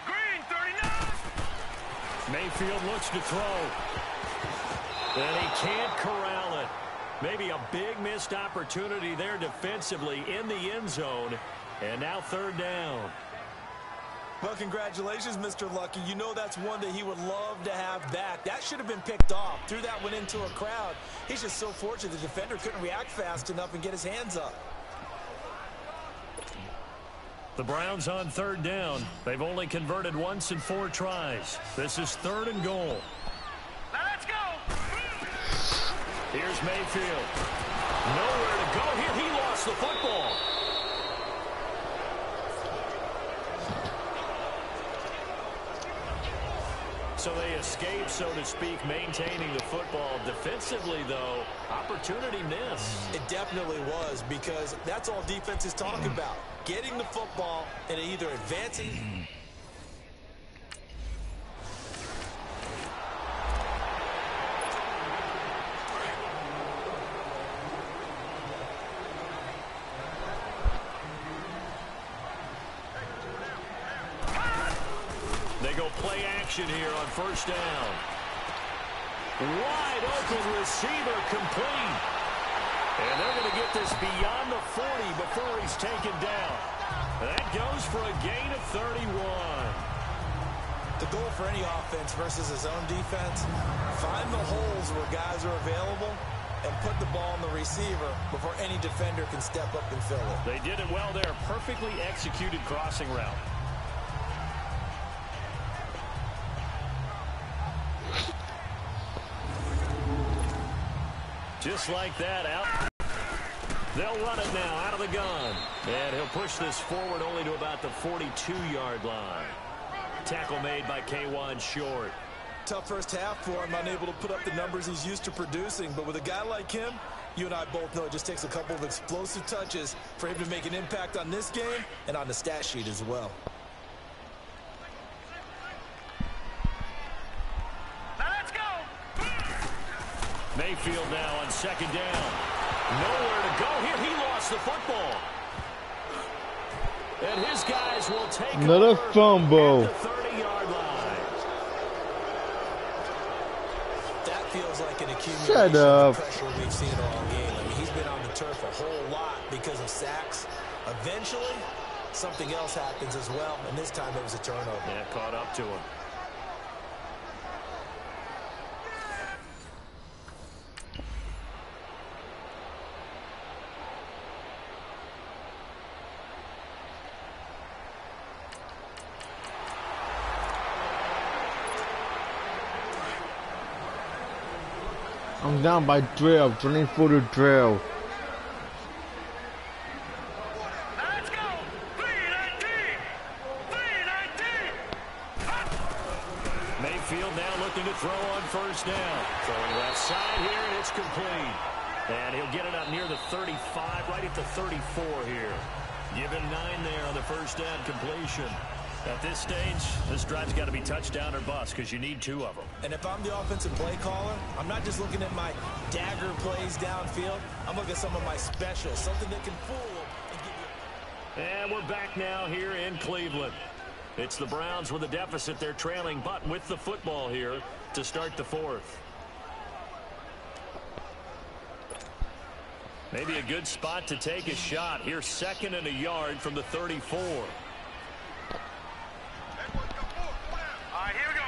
Green, 39. Mayfield looks to throw. And he can't corral it. Maybe a big missed opportunity there defensively in the end zone. And now third down. Well, congratulations, Mr. Lucky. You know that's one that he would love to have back. That should have been picked off. Threw that one into a crowd. He's just so fortunate the defender couldn't react fast enough and get his hands up. The Browns on third down. They've only converted once in 4 tries. This is third and goal. Now let's go. Here's Mayfield. Nowhere to go here. He lost the football. So they escape, so to speak, maintaining the football. Defensively, though, opportunity missed. It definitely was, because that's all defense is talking about. Getting the football and either advancing. They go play action here on first down. Wide open receiver complete. And they're going to get this beyond the 40 before he's taken down. And that goes for a gain of 31. The goal for any offense versus his own defense, find the holes where guys are available and put the ball on the receiver before any defender can step up and fill it. They did it well there. Perfectly executed crossing route. Just like that, out. They'll run it now out of the gun. And he'll push this forward only to about the 42-yard line. Tackle made by K1 Short. Tough first half for him, unable to put up the numbers he's used to producing. But with a guy like him, you and I both know it just takes a couple of explosive touches for him to make an impact on this game and on the stat sheet as well. Mayfield now on second down. Nowhere to go here. He lost the football. And his guys will take another fumble at the 30-yard line. That feels like an accumulation of pressure we've seen all game. I mean, he's been on the turf a whole lot because of sacks. Eventually, something else happens as well, and this time it was a turnover. Yeah, caught up to him. I'm down by drill, 24 drill. Let's go. 319. 319. Mayfield now looking to throw on first down. Throwing left side here, and it's complete. And he'll get it up near the 35, right at the 34 here. Give him 9 there on the first down completion. At this stage, this drive's got to be touchdown or bust because you need 2 of them. And if I'm the offensive play caller, I'm not just looking at my dagger plays downfield. I'm looking at some of my specials, something that can fool them and give you. And we're back now here in Cleveland. It's the Browns with a deficit. They're trailing, but with the football here to start the 4th. Maybe a good spot to take a shot. Here's 2nd and a yard from the 34. Here we go.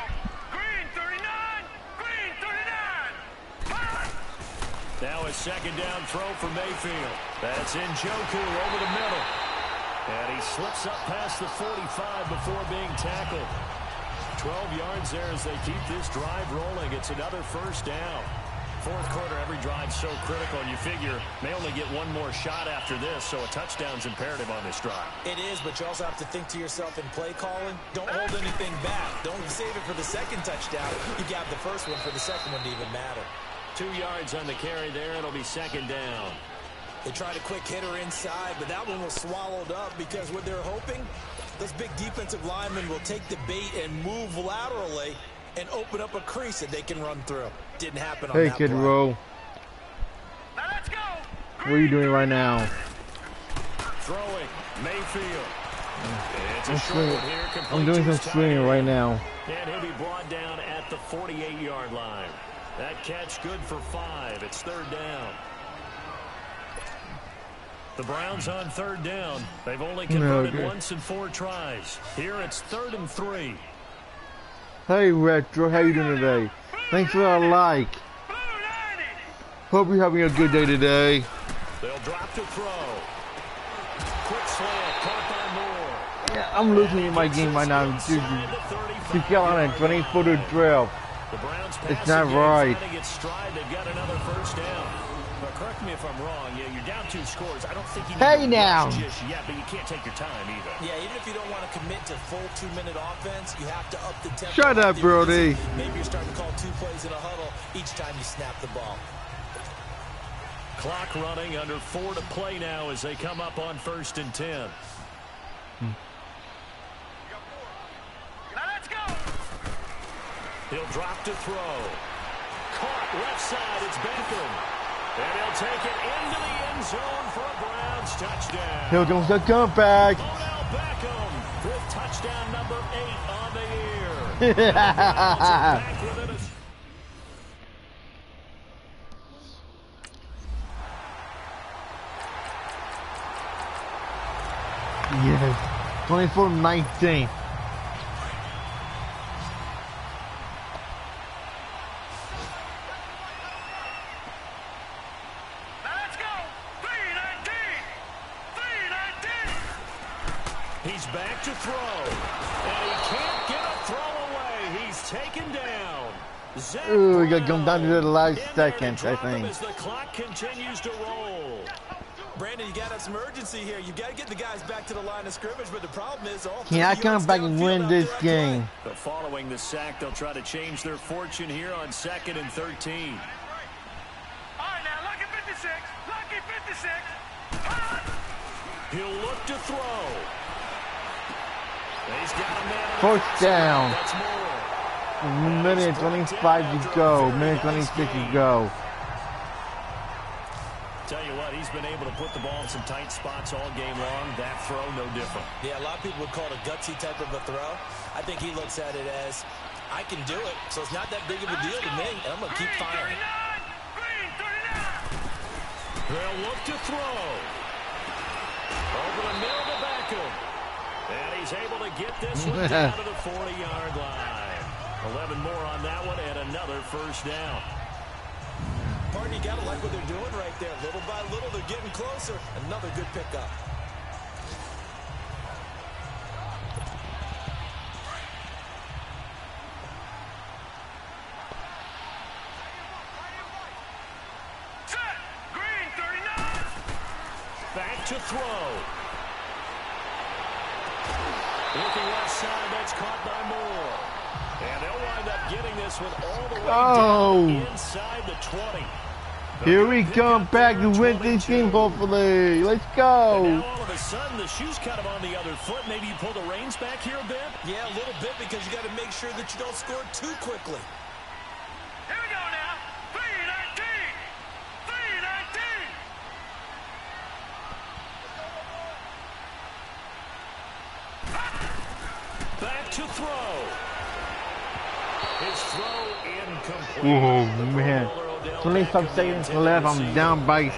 Green 39. Green 39. Now a second down throw for Mayfield. That's Njoku over the middle. And he slips up past the 45 before being tackled. 12 yards there as they keep this drive rolling. It's another first down. 4th quarter, every drive so critical, and you figure may only get one more shot after this, so a touchdown's imperative on this drive. It is, but you also have to think to yourself in play calling, don't hold anything back. Don't save it for the second touchdown. You got the first one for the second one to even matter. 2 yards on the carry there. It'll be second down. They tried a quick hitter inside, but that one was swallowed up because what they're hoping, those big defensive linemen will take the bait and move laterally and open up a crease that they can run through. Didn't happen on that play. Roll. What are you doing right now? Throwing, Mayfield. It's a I'm short swinging. one here, complete I'm doing to some his swinging tight right end. now. And he'll be brought down at the 48-yard line. That catch good for 5. It's third down. The Browns on third down. They've only converted once in 4 tries. Here it's 3rd and 3. Hey Retro, how you doing today? Thanks for a like. Hope you're having a good day today. They'll drop to throw. Quick slant, caught by Moore. Yeah, I'm losing in my game right now. You got on a 24-12. The Browns It's not right. its stride. They've got another first down. But correct me if I'm wrong. Yeah, you're down 2 scores. I don't think you need Hey to now. rush just yet, but you can't take your time either. Yeah, even if you don't want to commit to full 2-minute offense, you have to up the tempo. Shut up, Brody. Maybe you're starting to call 2 plays in a huddle each time you snap the ball. Clock running, under 4 to play now as they come up on 1st and 10. He'll drop to throw. Caught left side. It's Beckham. And he'll take it into the end zone for a Browns touchdown. Here comes the comeback. Odell Beckham with touchdown number 8 on the year. The Browns are back within a... Yes, 24-19. He's back to throw. And he can't get a throw away. He's taken down. Ooh, we got to come down to the last second, I think. As the clock continues to roll. Brandon, you got to have some urgency here. You got to get the guys back to the line of scrimmage, but the problem is all Can I come back and win this game? But following the sack, they'll try to change their fortune here on 2nd and 13. All right, now, lucky 56. Lucky 56. He'll look to throw. He's got a man on First down. That's more. Minute 25 to go. Minute 26 to go. Tell you what, he's been able to put the ball in some tight spots all game long. That throw, no different. Yeah, a lot of people would call it a gutsy type of a throw. I think he looks at it as, I can do it, so it's not that big of a deal to me, and I'm going to keep firing. They'll look to throw. Over the middle to Beckham. And he's able to get this one down to the 40-yard line. 11 more on that one and another first down. Partner, you got to like what they're doing right there. Little by little, they're getting closer. Another good pickup. Green 39. Back to throw. Looking left side, that's caught by Moore. And they'll wind up getting this one all the way down inside the 20. Here we come back to win this game, hopefully. Let's go. And now all of a sudden, the shoe's kind of on the other foot. Maybe you pull the reins back here a bit? Yeah, a little bit, because you got to make sure that you don't score too quickly. Here we go now. 319. 319. Back to throw. His throw incomplete. Oh, man. 25 seconds left. I'm down by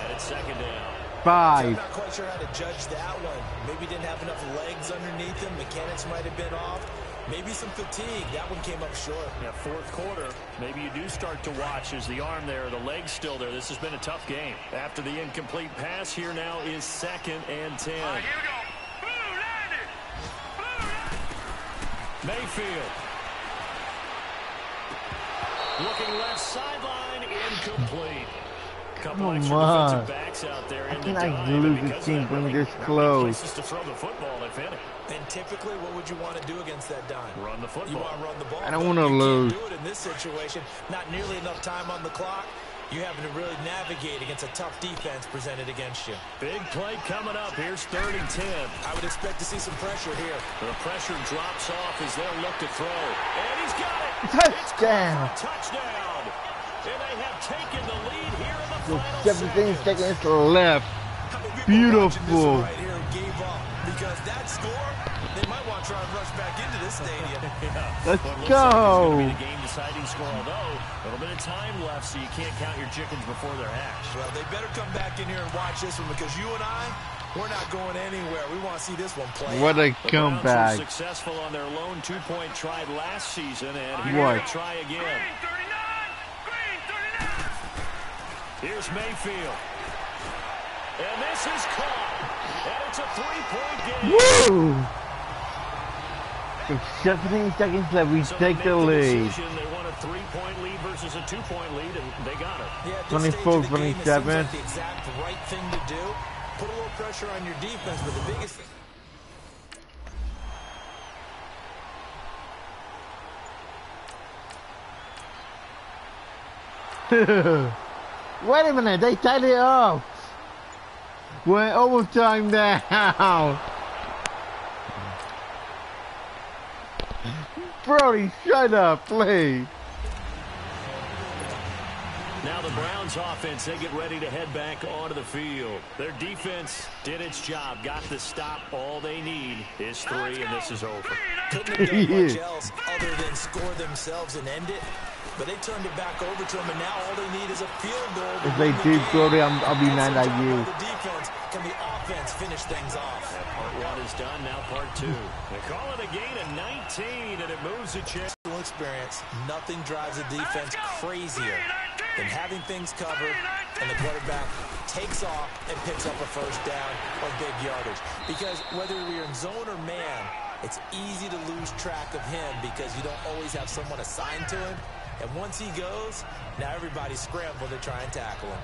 5. I'm not quite sure how to judge that one. Maybe didn't have enough legs underneath him. Mechanics might have been off. Maybe some fatigue. That one came up short. Yeah, 4th quarter. Maybe you do start to watch. Is the arm there, the leg's still there? This has been a tough game. After the incomplete pass, here now is 2nd and 10. All right, here we go. Blue landed. Blue landed. Mayfield. Looking left sideline, incomplete. Couple extra defensive backs out there in the I lose this team when this close. Places to throw the football, if any. And typically, what would you want to do against that dime? Run the football. You want to run the ball. I don't want to You lose. can't do it in this situation. Not nearly enough time on the clock. You're having to really navigate against a tough defense presented against you. Big play coming up. Here's 3rd and 10. I would expect to see some pressure here. The pressure drops off as they'll look to throw. And he's got it. Touchdown. Touchdown. And they have taken the lead here in the final 17 seconds. seconds left. Beautiful. Right here gave up because that score, they might want to try and rush back into this stadium. Let's Well, it looks go. like it's going to be the game-deciding score, although a little bit of time left, so you can't count your chickens before they're hatched. Well, they better come back in here and watch this one because you and I, we're not going anywhere. We want to see this one play. What a The Browns comeback. were successful on their lone two-point try last season, and What? here they try again. Green 39. Here's Mayfield. And this is caught. And it's a three-point game. Woo! With 17 seconds left, we So take they the make lead. decision. They want a three-point lead versus a two-point lead, and they got it. Yeah, at this stage of 24, the game, it seems 27. like the exact right thing to do. Put a little pressure on your defense, but the biggest thing. Wait a minute, they tied it up. We're in overtime now. Brody, shut up, please. Now the Browns offense, they get ready to head back onto the field. Their defense did its job, got the stop. All they need is 3, and this is over. Couldn't have done much else other than score themselves and end it. But they turned it back over to them, and now all they need is a field goal. If they do, Brody, I'll be mad at you. The defense, can the offense finish things off? Part 1 is done, now part 2. They call it a gain of 19, and it moves the chair. Experience, nothing drives a defense crazier than having things covered and the quarterback takes off and picks up a first down or big yardage. Because whether we're in zone or man, it's easy to lose track of him because you don't always have someone assigned to him. And once he goes, now everybody's scrambling to try and tackle him.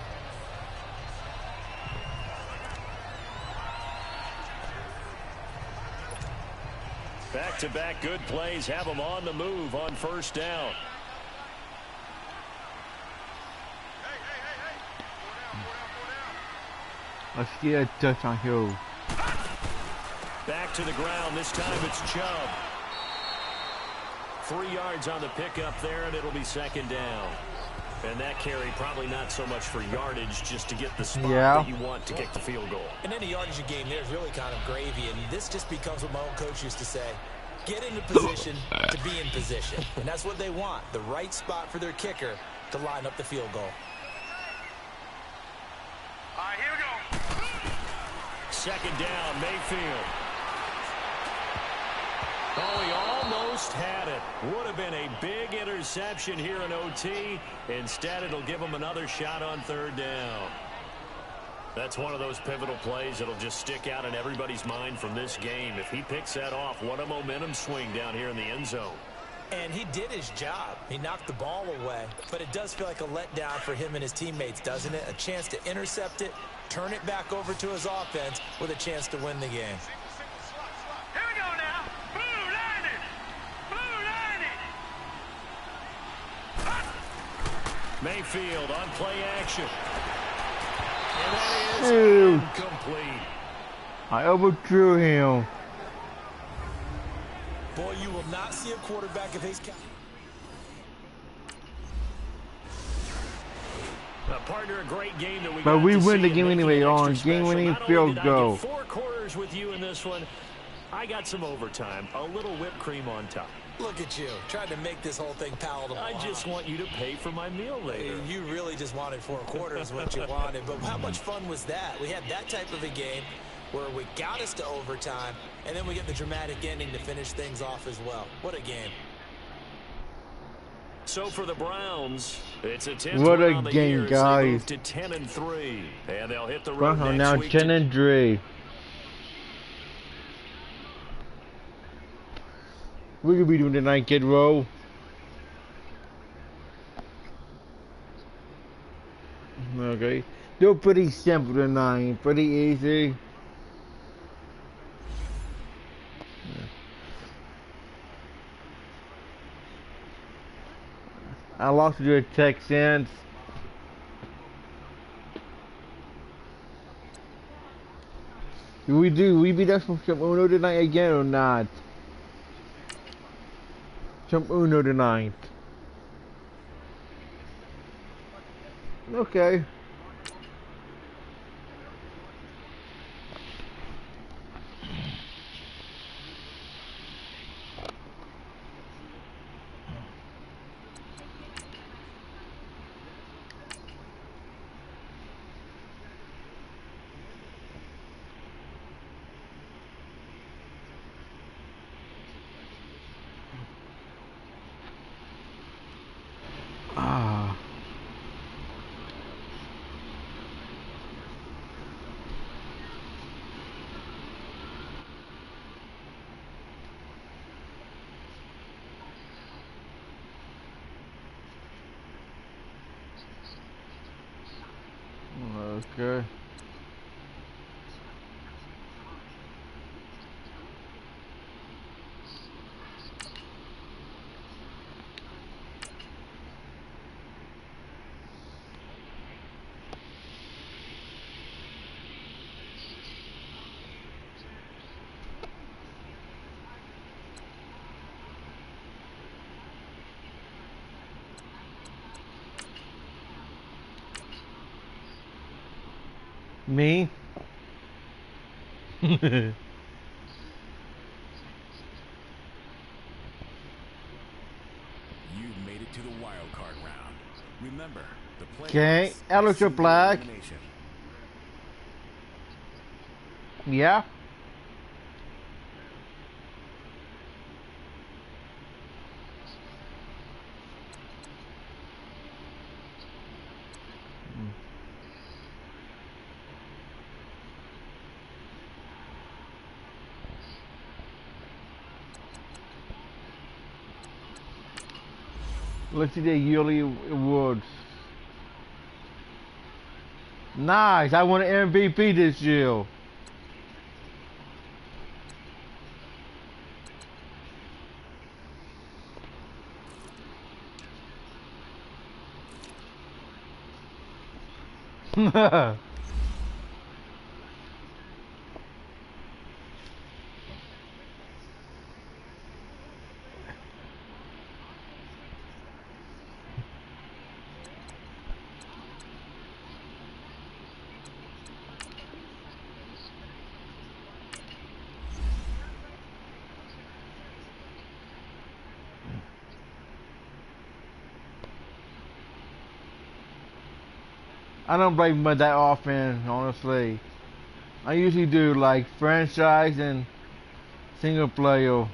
Back-to-back good plays have them on the move on first down. Let's get a touch on Hill. Back to the ground. This time it's Chubb. 3 yards on the pickup there, and it'll be second down. And that carry probably not so much for yardage, just to get the spot that you want to kick the field goal. And any yardage game there is really kind of gravy, and this just becomes what my own coach used to say. Get into position to be in position. And that's what they want, the right spot for their kicker to line up the field goal. All right, here we go. Second down, Mayfield. Oh, he almost had it. Would have been a big interception here in OT. Instead, it'll give him another shot on third down. That's one of those pivotal plays that'll just stick out in everybody's mind from this game. If he picks that off, what a momentum swing down here in the end zone. And he did his job. He knocked the ball away. But it does feel like a letdown for him and his teammates, doesn't it? A chance to intercept it, turn it back over to his offense with a chance to win the game. Here we go now. Blue 90. Blue 90. Mayfield on play action. And that is Ew. incomplete. I overthrew him. Boy, you will not see a quarterback of his... Partner, a great game that we But got we to win see the game and anyway making it on extra game-winning special. Not only field did I goal. get 4 quarters with you in this one, I got some overtime, a little whipped cream on top. Look at you, trying to make this whole thing palatable. I just want you to pay for my meal later. You really just wanted 4 quarters, what you wanted. But how much fun was that? We had that type of a game where we got us to overtime, and then we get the dramatic ending to finish things off as well. What a game. So for the Browns, it's a 10th What win a on the game, year as guys. they move to 10-3, and they'll hit the road Wow, next now week 10-3. What are we doing tonight, Kid Row? Okay. They're pretty simple tonight. Pretty easy. I lost to the Texans. Do we beat us from some Uno tonight again or not? Some Uno tonight. Okay. Ah. Okay. Me? You've made it to the wild card round. Remember, the Okay, playoffs are Alistair single Black. elimination. Yeah. Let's see the yearly awards. Nice. I won an MVP this year. I don't play much that often, honestly. I usually do like franchise and single player.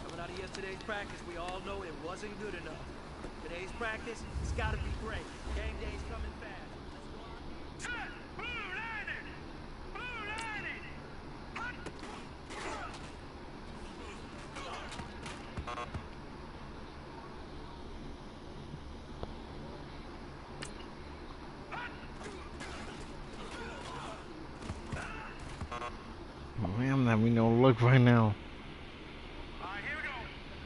Coming out of yesterday's practice, we all know it wasn't good enough. Today's practice, it's got to be great. Game day's coming fast. Set! Blue lining! Blue lining! Man, I'm not having no look right now. All right, here we go.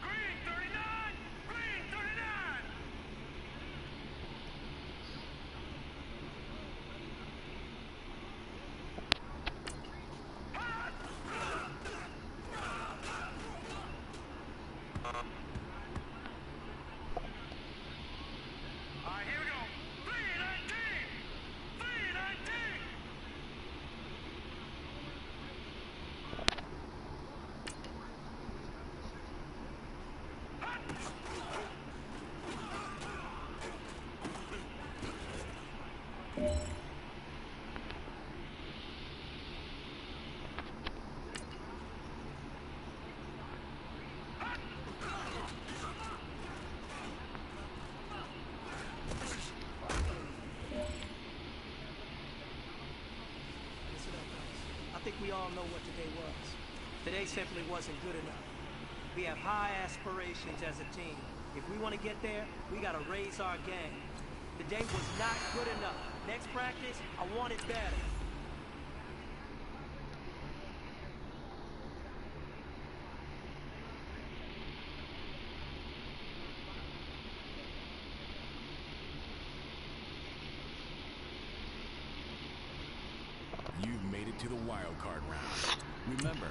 Green 39! Green 39! All right, here we go. 319! 319! I think we all know what today was. Today simply wasn't good enough. We have high aspirations as a team. If we want to get there, we got to raise our game. Today was not good enough. Next practice, I want it better. it to the wild card round. Remember,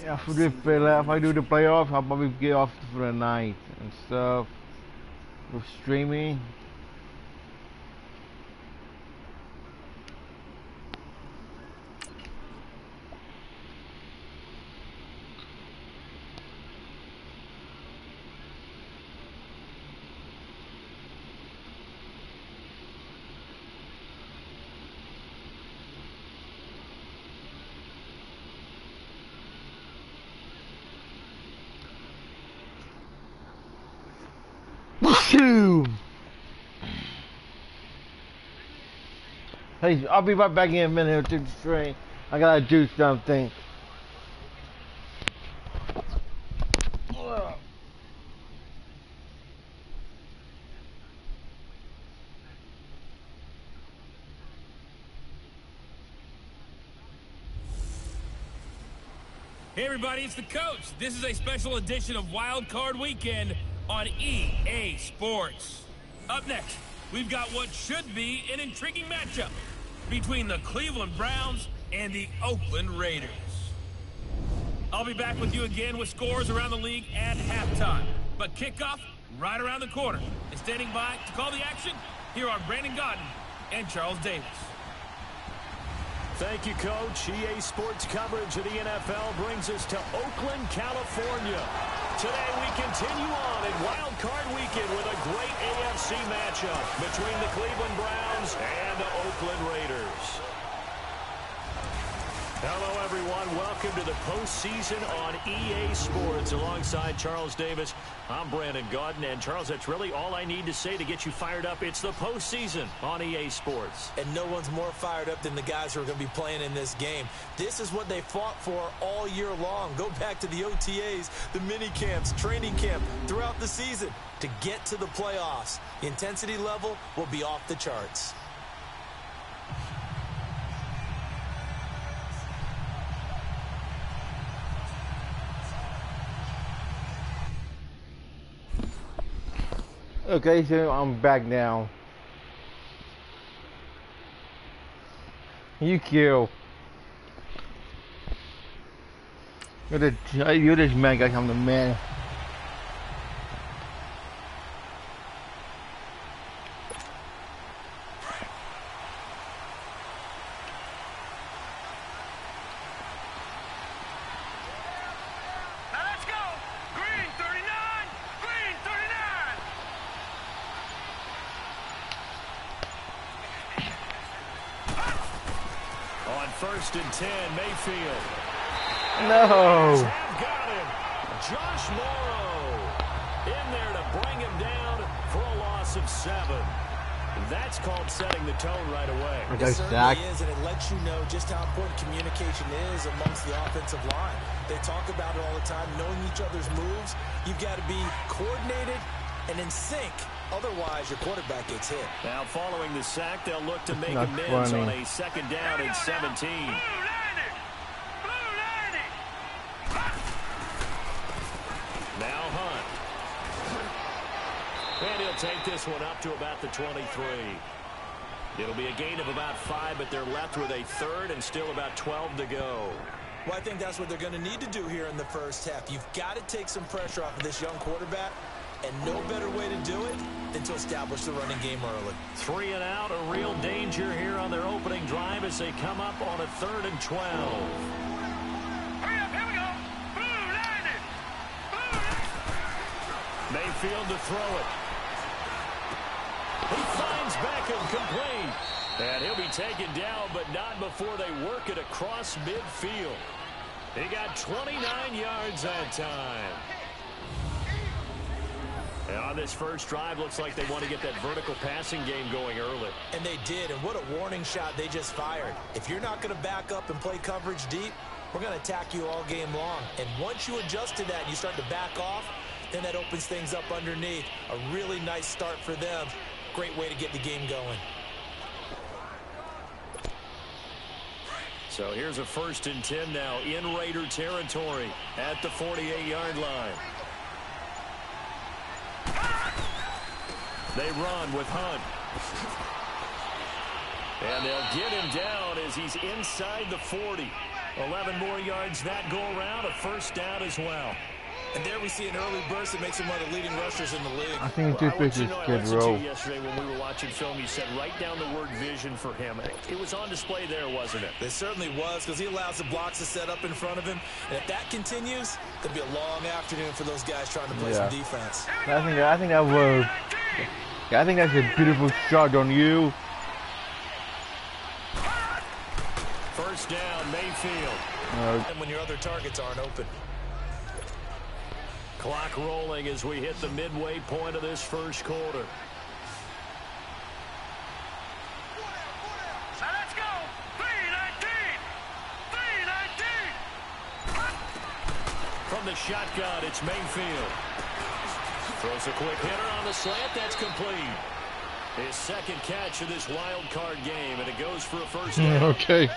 after this fella, if I do the playoffs, I'll probably get off for the night and stuff with streaming. Hey, I'll be right back in a minute to the train. I gotta do something. Hey everybody, it's the coach. This is a special edition of Wild Card Weekend on EA Sports. Up next, we've got what should be an intriguing matchup between the Cleveland Browns and the Oakland Raiders. I'll be back with you again with scores around the league at halftime. But kickoff right around the corner. And standing by to call the action, here are Brandon Gaudin and Charles Davis. Thank you, Coach. EA Sports coverage of the NFL brings us to Oakland, California. Today we continue on in Wild Card Weekend with a great AFC matchup between the Cleveland Browns and the Oakland Raiders. Hello, everyone. Welcome to the postseason on EA Sports. Alongside Charles Davis, I'm Brandon Gaudin. And, Charles, that's really all I need to say to get you fired up. It's the postseason on EA Sports. And no one's more fired up than the guys who are going to be playing in this game. This is what they fought for all year long. Go back to the OTAs, the mini camps, training camp, throughout the season to get to the playoffs. The intensity level will be off the charts. Okay, so I'm back now. You kill. You're this man guy. I'm the man. First and 10, Mayfield. No. Got him. Josh Morrow in there to bring him down for a loss of 7. That's called setting the tone right away. It certainly is, and it lets you know just how important communication is amongst the offensive line. They talk about it all the time, knowing each other's moves. You've got to be coordinated and in sync. Otherwise, your quarterback gets hit. Now, following the sack, they'll look to make amends on a second down and 17. Now Hunt. And he'll take this one up to about the 23. It'll be a gain of about 5, but they're left with a third and still about 12 to go. Well, I think that's what they're going to need to do here in the first half. You've got to take some pressure off of this young quarterback. And no better way to do it than to establish the running game early. 3 and out, a real danger here on their opening drive as they come up on a 3rd and 12. Hurry up, here we go. Blue line it. Mayfield to throw it. He finds Beckham complete. And he'll be taken down, but not before they work it across midfield. He got 29 yards that time. And on this first drive, looks like they want to get that vertical passing game going early. And they did, and what a warning shot they just fired. If you're not going to back up and play coverage deep, we're going to attack you all game long. And once you adjust to that and you start to back off, then that opens things up underneath. A really nice start for them. Great way to get the game going. So here's a 1st and 10 now in Raider territory at the 48-yard line. They run with Hunt. And they'll get him down as he's inside the 40. 11 more yards that go around, a first down as well. And there we see an early burst that makes him one of the leading rushers in the league. I think two pitches I could listened to roll. you yesterday when we were watching film. You said write down the word vision for him. It was on display there, wasn't it? It certainly was, because he allows the blocks to set up in front of him. And if that continues, it'll be a long afternoon for those guys trying to play some defense. I think that was. I think that's a beautiful shot on you. First down, Mayfield. And when your other targets aren't open. Clock rolling as we hit the midway point of this first quarter. So let's go. 3-19. From the shotgun, it's Mayfield. Throws a quick hitter on the slant. That's complete. His second catch of this wild card game, and it goes for a first down. Okay.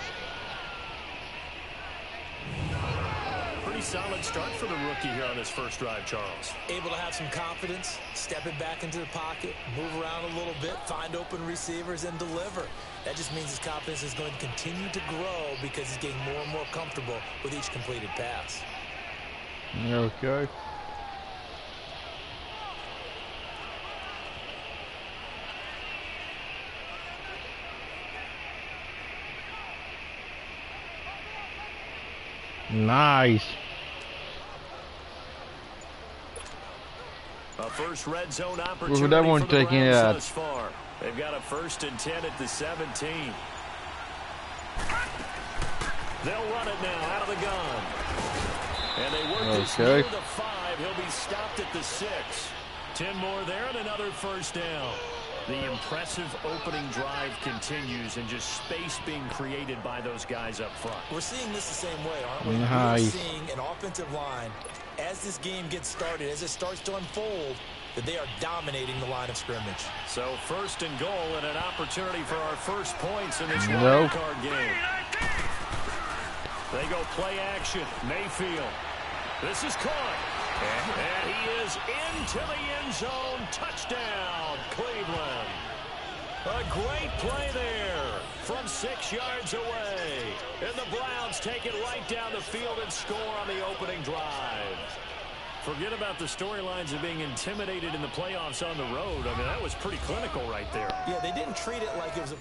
Solid start for the rookie here on his first drive, Charles. Able to have some confidence, stepping back into the pocket, move around a little bit, find open receivers, and deliver. That just means his confidence is going to continue to grow because he's getting more and more comfortable with each completed pass. Okay. Nice. A first red zone opportunity that one for the taking Browns it thus far. They've got a 1st and 10 at the 17. They'll run it now out of the gun. And they work this near the 5. He'll be stopped at the 6. 10 more there and another first down. The impressive opening drive continues, and just space being created by those guys up front. We're seeing this the same way, aren't we? Nice. We're seeing an offensive line, as this game gets started, as it starts to unfold, that they are dominating the line of scrimmage. So 1st and goal, and an opportunity for our first points in this wild card game. They go play action. Mayfield. This is caught. And he is into the end zone. Touchdown, Cleveland. A great play there from 6 yards away. And the Browns take it right down the field and score on the opening drive. Forget about the storylines of being intimidated in the playoffs on the road. I mean, that was pretty clinical right there. Yeah, they didn't treat it like it was a...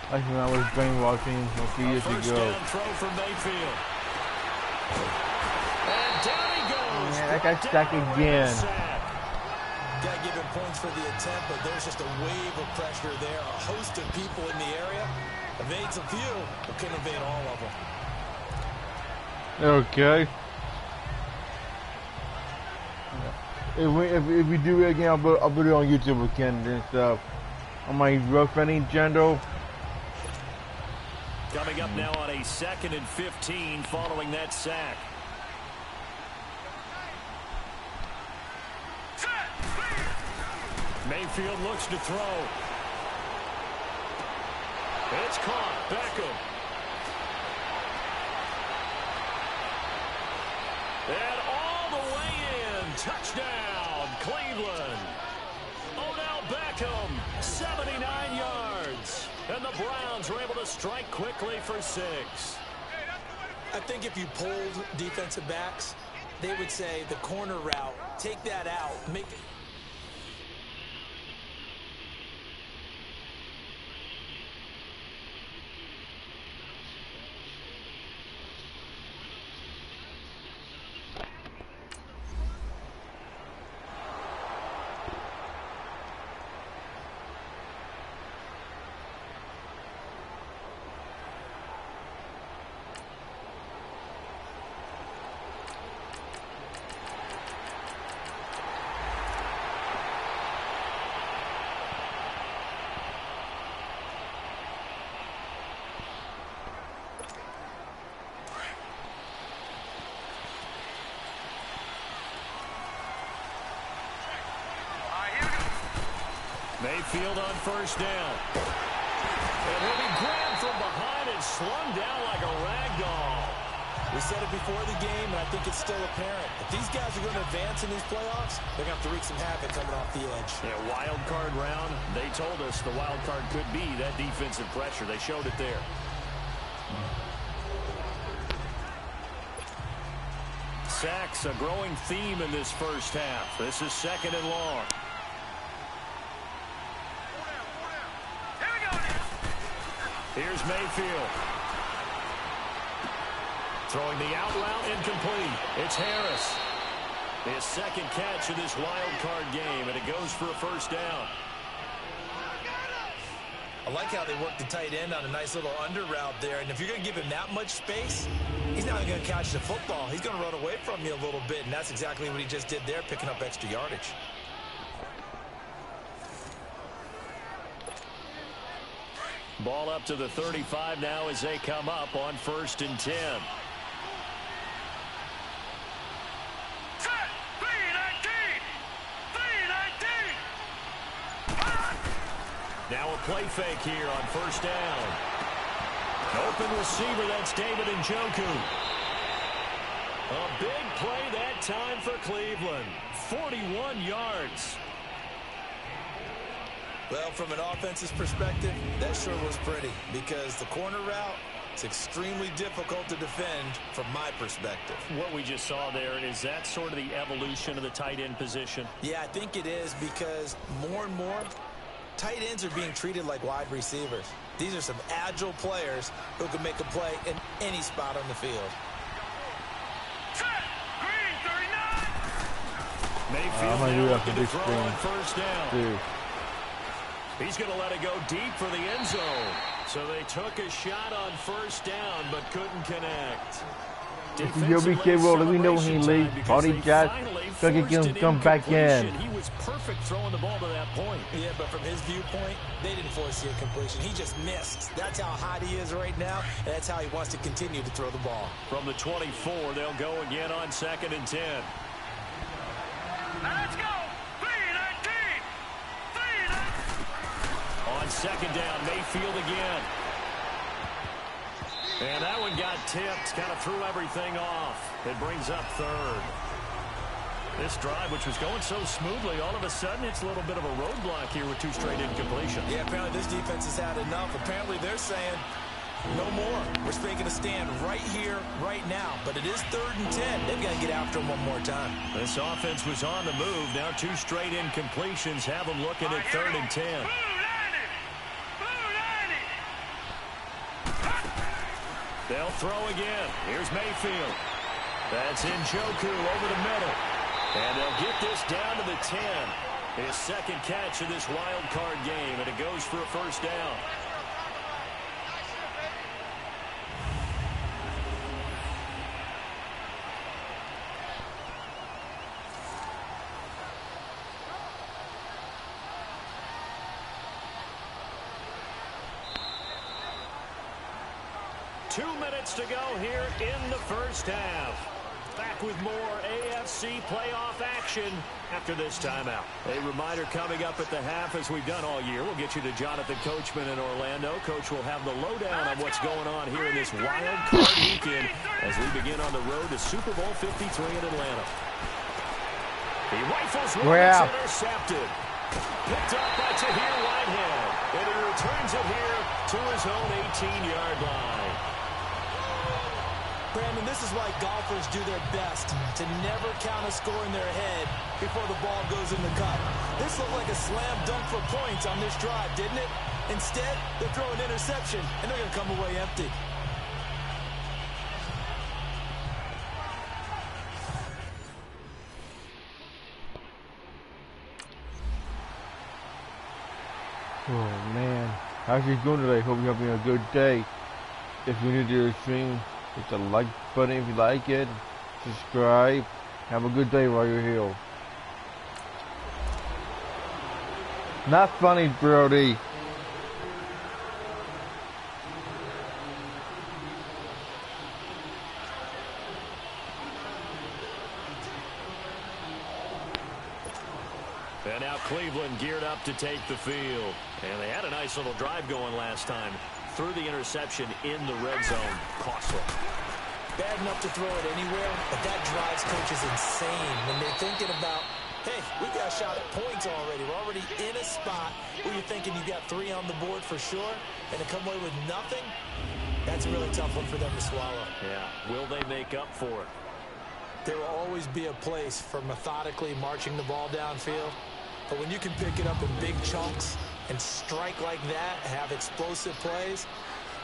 I think I was brainwashing a few years First ago. down throw from Mayfield. And down he goes. Man, that got stuck again. Got to give him points for the attempt, but there's just a wave of pressure there. A host of people in the area. Evades a few, but couldn't evade all of them. Okay. If we do it again, I'll put it on YouTube again and stuff. On my rough running channel. Coming up now on a 2nd and 15 following that sack. Mayfield looks to throw. It's caught. Beckham. And all the way in. Touchdown, Cleveland. Odell Beckham, 79 yards. And the Browns were able to strike quickly for 6. I think if you polled defensive backs, they would say the corner route, take that out, make it. Mayfield on first down. And he'll be grabbed from behind and slung down like a rag doll. We said it before the game, and I think it's still apparent. If these guys are going to advance in these playoffs, they're going to have to wreak some havoc coming off the edge. Yeah, wild card round. They told us the wild card could be that defensive pressure. They showed it there. Sacks, a growing theme in this first half. This is 2nd and long. Here's Mayfield. Throwing the out route, incomplete. It's Harris. His 2nd catch of this wild card game, and it goes for a first down. I like how they work the tight end on a nice little under route there. And if you're going to give him that much space, he's not going to catch the football. He's going to run away from you a little bit, and that's exactly what he just did there, picking up extra yardage. Ball up to the 35 now as they come up on 1st and 10. Now a play fake here on 1st down. Open receiver, that's David Njoku. A big play that time for Cleveland. 41 yards. Well, from an offense's perspective, that sure was pretty, because the corner route is extremely difficult to defend from my perspective. What we just saw there, is that sort of the evolution of the tight end position? Yeah, I think it is, because more and more, tight ends are being treated like wide receivers. These are some agile players who can make a play in any spot on the field. Mayfield now looking to throw on 1st down. Dude. He's going to let it go deep for the end zone. So they took a shot on 1st down, but couldn't connect. You'll be careful. Let me know when he leaves. Body jazz. So he can come back in. He was perfect throwing the ball to that point. Yeah, but from his viewpoint, they didn't force the incompletion. He just missed. That's how hot he is right now, and that's how he wants to continue to throw the ball. From the 24, they'll go again on 2nd and 10. Let's go. 3-19. On 2nd down, Mayfield again. And that one got tipped, kind of threw everything off. It brings up 3rd. This drive, which was going so smoothly, all of a sudden it's a little bit of a roadblock here with 2 straight incompletions. Yeah, apparently this defense has had enough. Apparently they're saying, no more. We're making a stand right here, right now. But it is 3rd and 10. They've got to get after him one more time. This offense was on the move. Now 2 straight incompletions have them looking at 3rd and 10. They'll throw again. Here's Mayfield. That's Njoku over the middle. And they'll get this down to the 10. His 2nd catch of this wild card game, and it goes for a first down. Two minutes to go here in the first half. Back with more AFC playoff action after this timeout. A reminder coming up at the half, as we've done all year. We'll get you to Jonathan Coachman in Orlando. Coach will have the lowdown on what's going on here in this wild card weekend as we begin on the road to Super Bowl 53 in Atlanta. He rifles one, it's intercepted. Picked up by Tahir Whitehead. And he returns it here to his own 18-yard line. Brandon, this is why golfers do their best to never count a score in their head before the ball goes in the cup. This looked like a slam dunk for points on this drive, didn't it? Instead, they throw an interception, and they're going to come away empty. Oh man, how's you doing today? Hope you're having a good day. If you're new to the stream, hit the like button if you like it. Subscribe. Have a good day while you're here. Not funny, Brody. And now now Cleveland geared up to take the field. And they had a nice little drive going last time. Threw the interception in the red zone. Costly. Bad enough to throw it anywhere, but that drives coaches insane when they're thinking about, hey, we got a shot at points already. We're already in a spot where you're thinking you got 3 on the board for sure, and to come away with nothing, that's a really tough one for them to swallow. Yeah, will they make up for it? There will always be a place for methodically marching the ball downfield, but when you can pick it up in big chunks and strike like that, have explosive plays,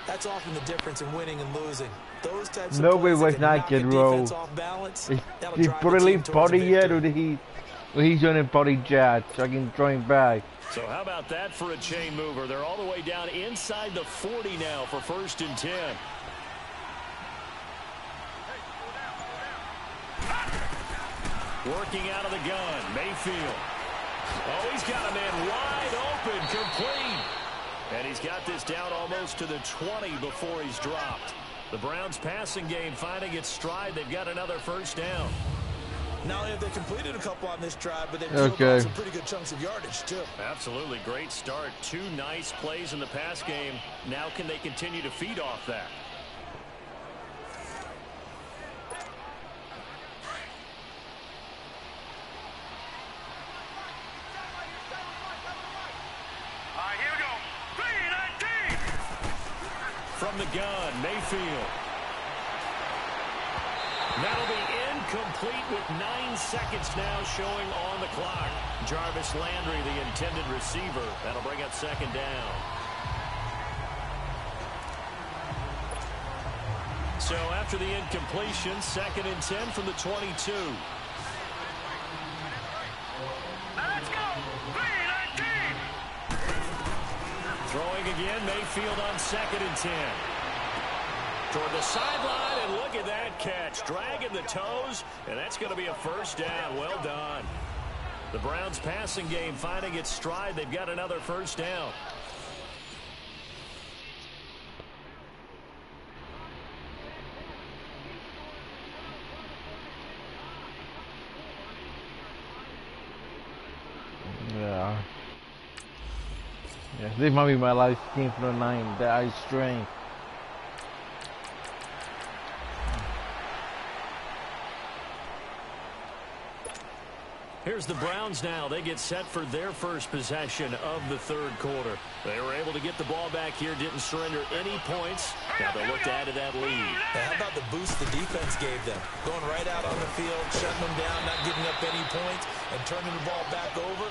that's often the difference in winning and losing. Those types of Nobody plays was that can not knock a good, bro. defense off balance, that'll Did he drive the really team towards a body yet, victory. or he's doing a body jet so I can throw him back? So how about that for a chain mover? They're all the way down inside the 40 now for 1st and 10. Working out of the gun, Mayfield. Oh, he's got a man wide open, complete. And he's got this down almost to the 20 before he's dropped. The Browns passing game finding its stride. They've got another 1st down. Not only have they completed a couple on this drive, but they've peeled off some pretty good chunks of yardage, too. Absolutely great start. 2 nice plays in the pass game. Now can they continue to feed off that? From the gun, Mayfield. That'll be incomplete with 9 seconds now showing on the clock. Jarvis Landry, the intended receiver. That'll bring up 2nd down. So after the incompletion, 2nd and 10 from the 22. Let's go! Throwing again, Mayfield on 2nd and 10. Toward the sideline, and look at that catch. Dragging the toes, and that's going to be a 1st down. Well done. The Browns passing game finding its stride. They've got another 1st down. Yeah. Yeah, this might be my last game for the night. The eye strain. Here's the Browns now. They get set for their first possession of the 3rd quarter. They were able to get the ball back here, didn't surrender any points. Now they'll look to add to that lead. Now, how about the boost the defense gave them? Going right out on the field, shutting them down, not giving up any points, and turning the ball back over.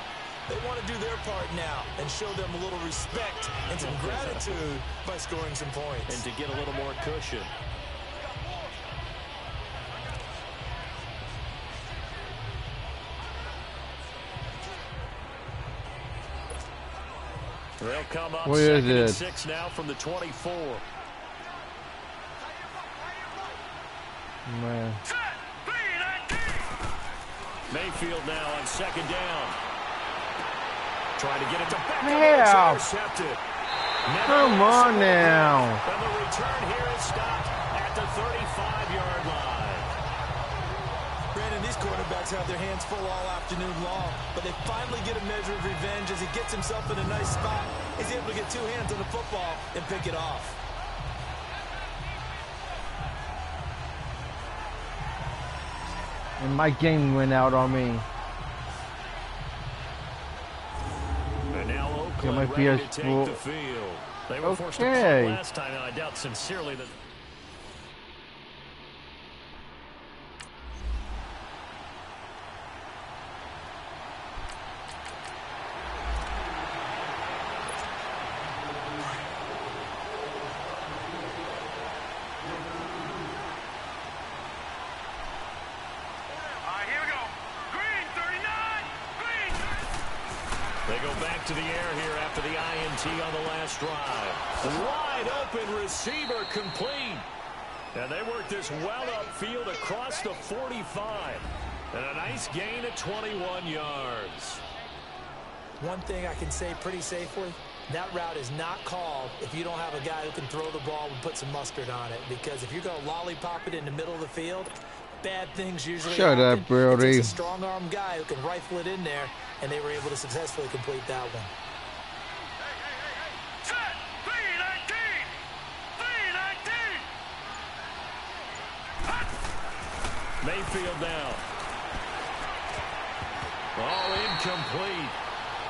They want to do their part now and show them a little respect and some gratitude by scoring some points. And to get a little more cushion. They'll come up 2nd and 6 now from the 24. Man. Mayfield now on 2nd down. Trying to get it to back. Yeah. Intercepted. Come on now. And the return here is stopped at the 35-yard line. Brandon, these quarterbacks have their hands full all afternoon long, but they finally get a measure of revenge as he gets himself in a nice spot. He's able to get 2 hands on the football and pick it off. And my game went out on me. And now Oakland my ready PS4. to take the field. They were forced to punt last time, and I doubt sincerely that... They go back to the air here after the INT on the last drive. Wide open receiver complete. And they work this well upfield across the 45. And a nice gain of 21 yards. One thing I can say pretty safely, that route is not called if you don't have a guy who can throw the ball and put some mustard on it. Because if you're going to lollipop it in the middle of the field, bad things usually happen. Shut up, Brody. It takes a strong-arm guy who can rifle it in there and they were able to successfully complete that one. Set! 319! 319! Mayfield now. All incomplete.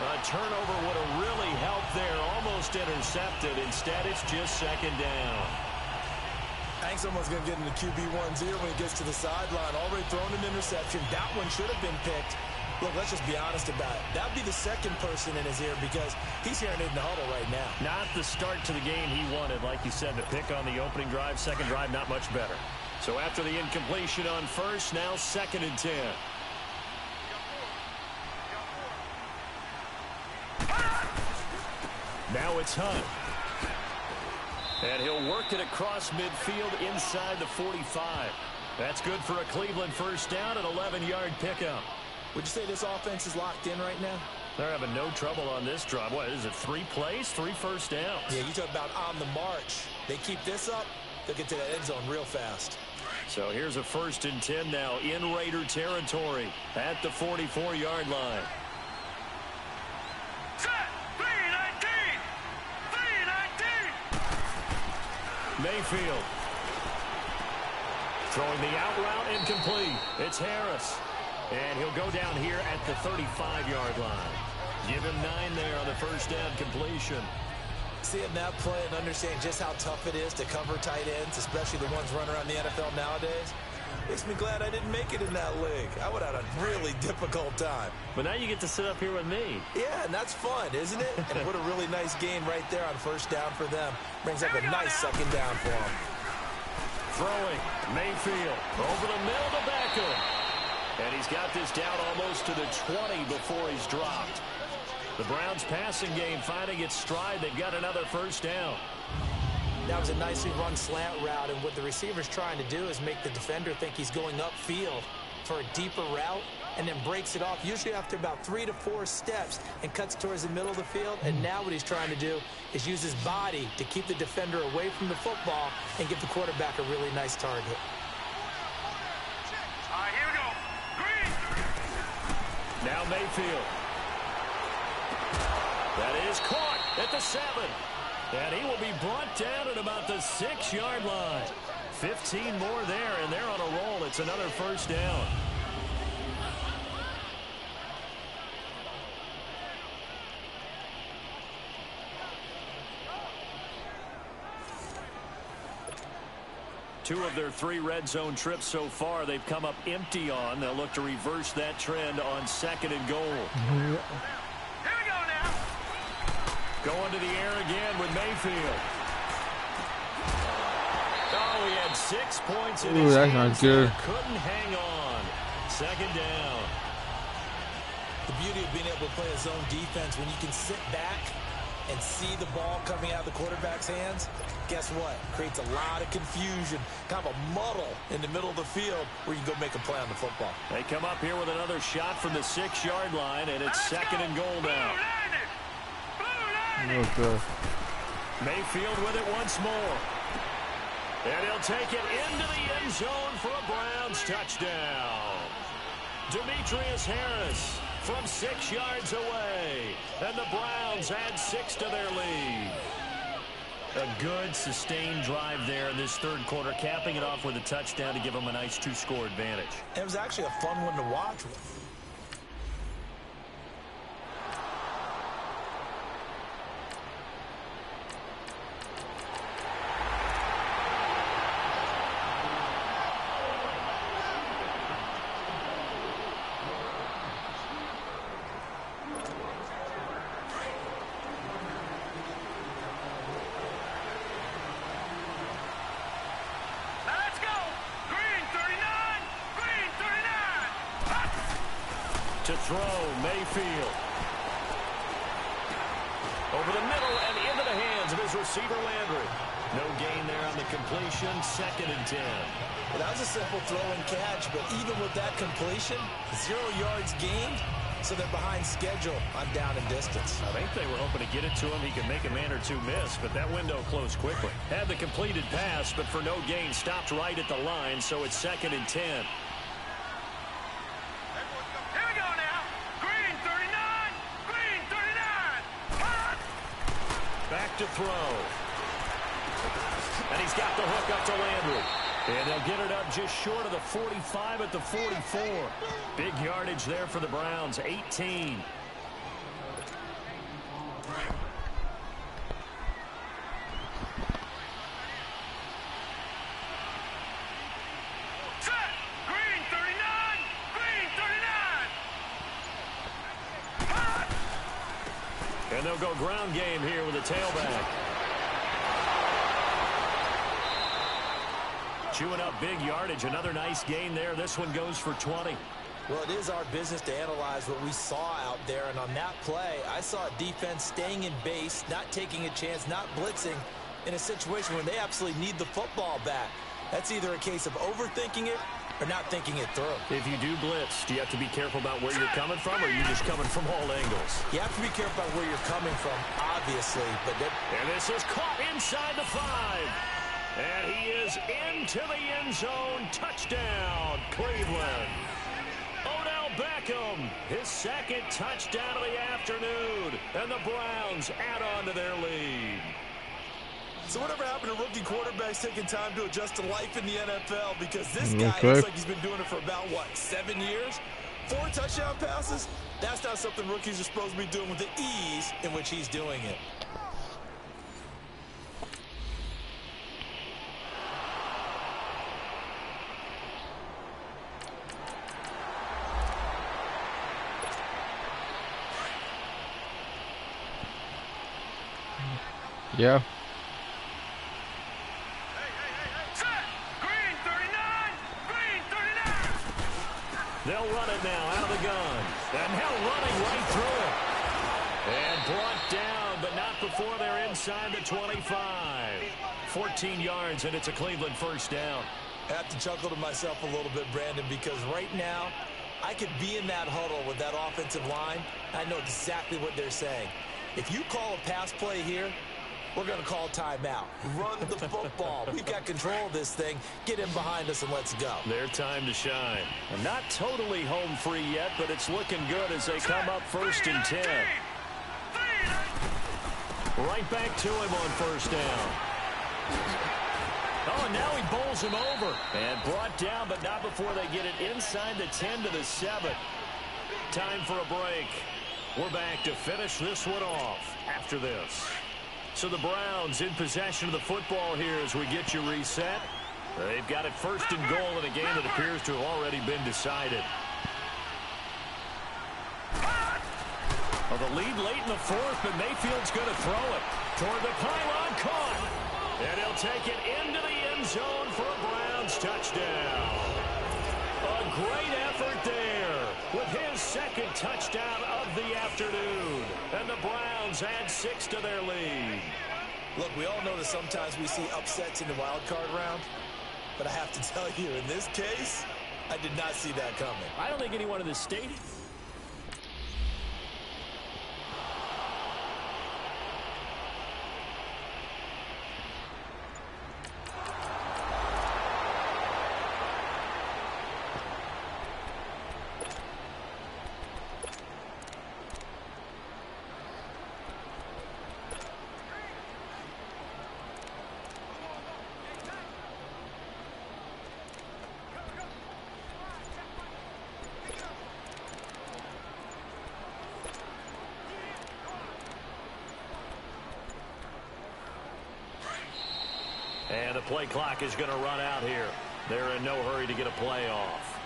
A turnover would have really helped there. Almost intercepted. Instead, it's just second down. I think someone's going to get into QB1's ear when he gets to the sideline. Already thrown an interception. That one should have been picked. Look, let's just be honest about it. That would be the second person in his ear because he's hearing it in the huddle right now. Not the start to the game he wanted. Like you said, the pick on the opening drive, second drive, not much better. So after the incompletion on first, now 2nd and 10. Now it's Hunt. And he'll work it across midfield inside the 45. That's good for a Cleveland first down, an 11-yard pickup. Would you say this offense is locked in right now? They're having no trouble on this drive. What is it, 3 plays, 3 first downs? Yeah, you talk about on the march. They keep this up, they'll get to that end zone real fast. So here's a 1st and 10 now in Raider territory at the 44-yard line. Set! 319! 319! Mayfield. Throwing the out route incomplete. It's Harris. And he'll go down here at the 35-yard line. Give him 9 there on the first down completion. Seeing that play and understanding just how tough it is to cover tight ends, especially the ones running around the NFL nowadays, makes me glad I didn't make it in that league. I would have had a really difficult time. But now you get to sit up here with me. Yeah, and that's fun, isn't it? And what a really nice game right there on first down for them. Brings up a nice second down for them. Throwing, Mayfield over the middle to Beckham. And he's got this down almost to the 20 before he's dropped. The Browns passing game finding its stride. They've got another first down. That was a nicely run slant route, and what the receiver's trying to do is make the defender think he's going upfield for a deeper route and then breaks it off, usually after about 3 to 4 steps, and cuts towards the middle of the field. And now what he's trying to do is use his body to keep the defender away from the football and give the quarterback a really nice target. All right, here we go. Green! Now Mayfield. That is caught at the 7. And he will be brought down at about the 6-yard line. 15 more there, and they're on a roll. It's another first down. Two of their 3 red zone trips so far, they've come up empty on. They'll look to reverse that trend on 2nd and goal. Here we go now. Going to the air again with Mayfield. Oh, he had 6 points in his that's hands. not good. Couldn't hang on. 2nd down. The beauty of being able to play a zone defense when you can sit back and see the ball coming out of the quarterback's hands, guess what? Creates a lot of confusion, kind of a muddle in the middle of the field where you can go make a play on the football. They come up here with another shot from the 6-yard line, and it's 2nd and goal now. Okay. Mayfield with it once more. And he'll take it into the end zone for a Browns touchdown. Demetrius Harris from 6 yards away. And the Browns add 6 to their lead. A good, sustained drive there in this third quarter, capping it off with a touchdown to give them a nice 2-score advantage. It was actually a fun one to watch. To throw, Mayfield. Over the middle and into the hands of his receiver, Landry. No gain there on the completion, 2nd and 10. Well, that was a simple throw and catch, but even with that completion, 0 yards gained, so they're behind schedule on down and distance. I think they were hoping to get it to him. He could make a man or two miss, but that window closed quickly. Had the completed pass, but for no gain, stopped right at the line, so it's 2nd and 10. Here we go now. Green 39. to throw. And he's got the hook up to Landry. And they'll get it up just short of the 45 at the 44. Big yardage there for the Browns, 18. And they'll go ground game here with a tailback. Chewing up big yardage. Another nice gain there. This one goes for 20. Well, it is our business to analyze what we saw out there. And on that play, I saw a defense staying in base, not taking a chance, not blitzing in a situation when they absolutely need the football back. That's either a case of overthinking it or not thinking it through. If you do blitz, do you have to be careful about where you're coming from, or are you just coming from all angles? You have to be careful about where you're coming from, obviously. And this is caught inside the 5. And he is into the end zone. Touchdown, Cleveland. Odell Beckham, his second touchdown of the afternoon. And the Browns add on to their lead. So whatever happened to rookie quarterbacks taking time to adjust to life in the NFL? Because this guy looks like he's been doing it for about, 7 years? 4 touchdown passes? That's not something rookies are supposed to be doing with the ease in which he's doing it. Yeah. They'll run it now out of the gun. And now running right through it. And brought down, but not before they're inside the 25. 14 yards, and it's a Cleveland first down. I have to chuckle to myself a little bit, Brandon, because right now I could be in that huddle with that offensive line. I know exactly what they're saying. If you call a pass play here, we're going to call timeout. Run the football. We've got control of this thing. Get in behind us and let's go. Their time to shine. And not totally home free yet, but it's looking good as they come up 1st and 10. Right back to him on first down. Oh, and now he bowls him over. And brought down, but not before they get it inside the 10 to the 7. Time for a break. We're back to finish this one off after this. So the Browns in possession of the football here as we get you reset. They've got it 1st and goal in a game that appears to have already been decided. Well, the lead late in the 4th, but Mayfield's going to throw it toward the pylon, caught. And he'll take it into the end zone for a Browns touchdown. A great effort there with his 2nd touchdown of the afternoon. And the Browns add 6 to their lead. Look, we all know that sometimes we see upsets in the wild card round. But I have to tell you, in this case, I did not see that coming. I don't think anyone in the stadium. And the play clock is going to run out here. They're in no hurry to get a play off.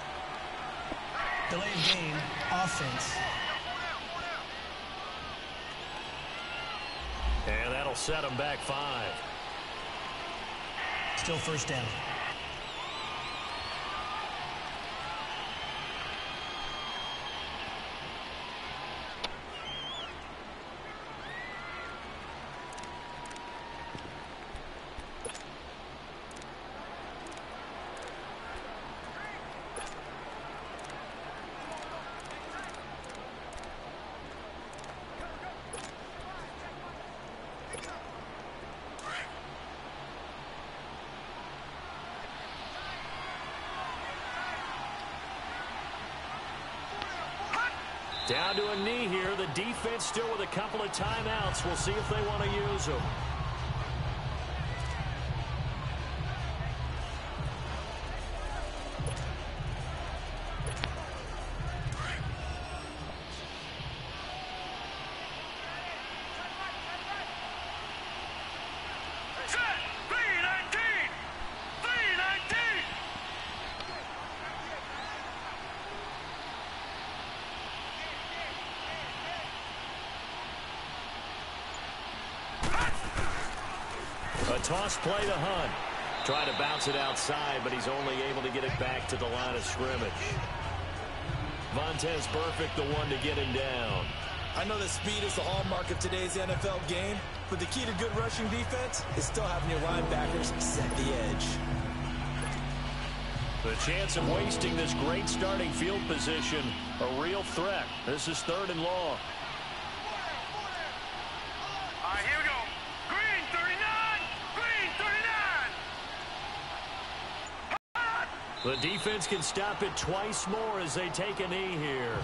Delayed game, offense. And that'll set them back 5. Still first down. Down to a knee here. The defense still with a couple of timeouts. We'll see if they want to use them. A toss play to Hunt. Trying to bounce it outside, but he's only able to get it back to the line of scrimmage. Vontez Burfict, the one to get him down. I know that speed is the hallmark of today's NFL game, but the key to good rushing defense is still having your linebackers set the edge. The chance of wasting this great starting field position, a real threat. This is 3rd and long. All right, here we go. Green 39! Green 39! The defense can stop it twice more as they take a knee here.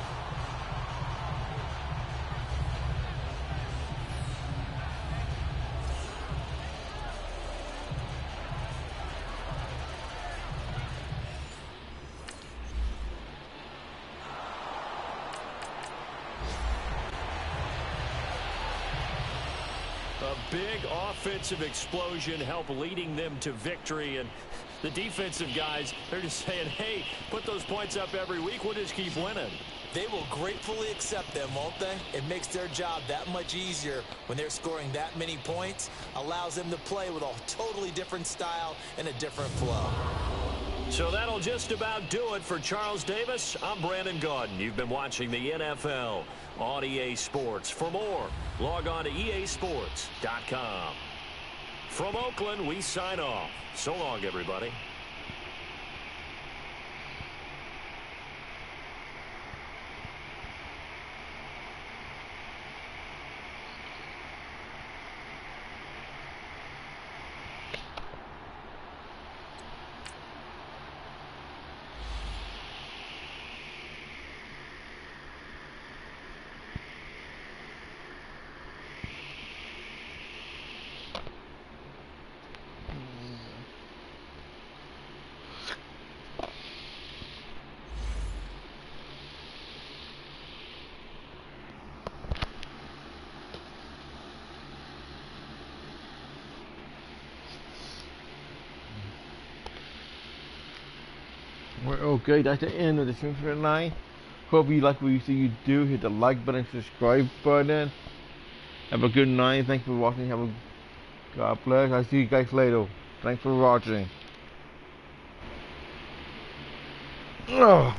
A big offensive explosion helped leading them to victory, and the defensive guys, they're just saying, hey, put those points up every week, we'll just keep winning. They will gratefully accept them, won't they? It makes their job that much easier when they're scoring that many points, allows them to play with a totally different style and a different flow. So that'll just about do it for Charles Davis. I'm Brandon Gaudin. You've been watching the NFL on EA Sports. For more, log on to easports.com. From Oakland, we sign off. So long, everybody. Well, okay, that's the end of the stream for tonight. Hope you like what you see you do. Hit the like button, subscribe button. Have a good night. Thanks for watching. God bless. I'll see you guys later. Thanks for watching. Ugh.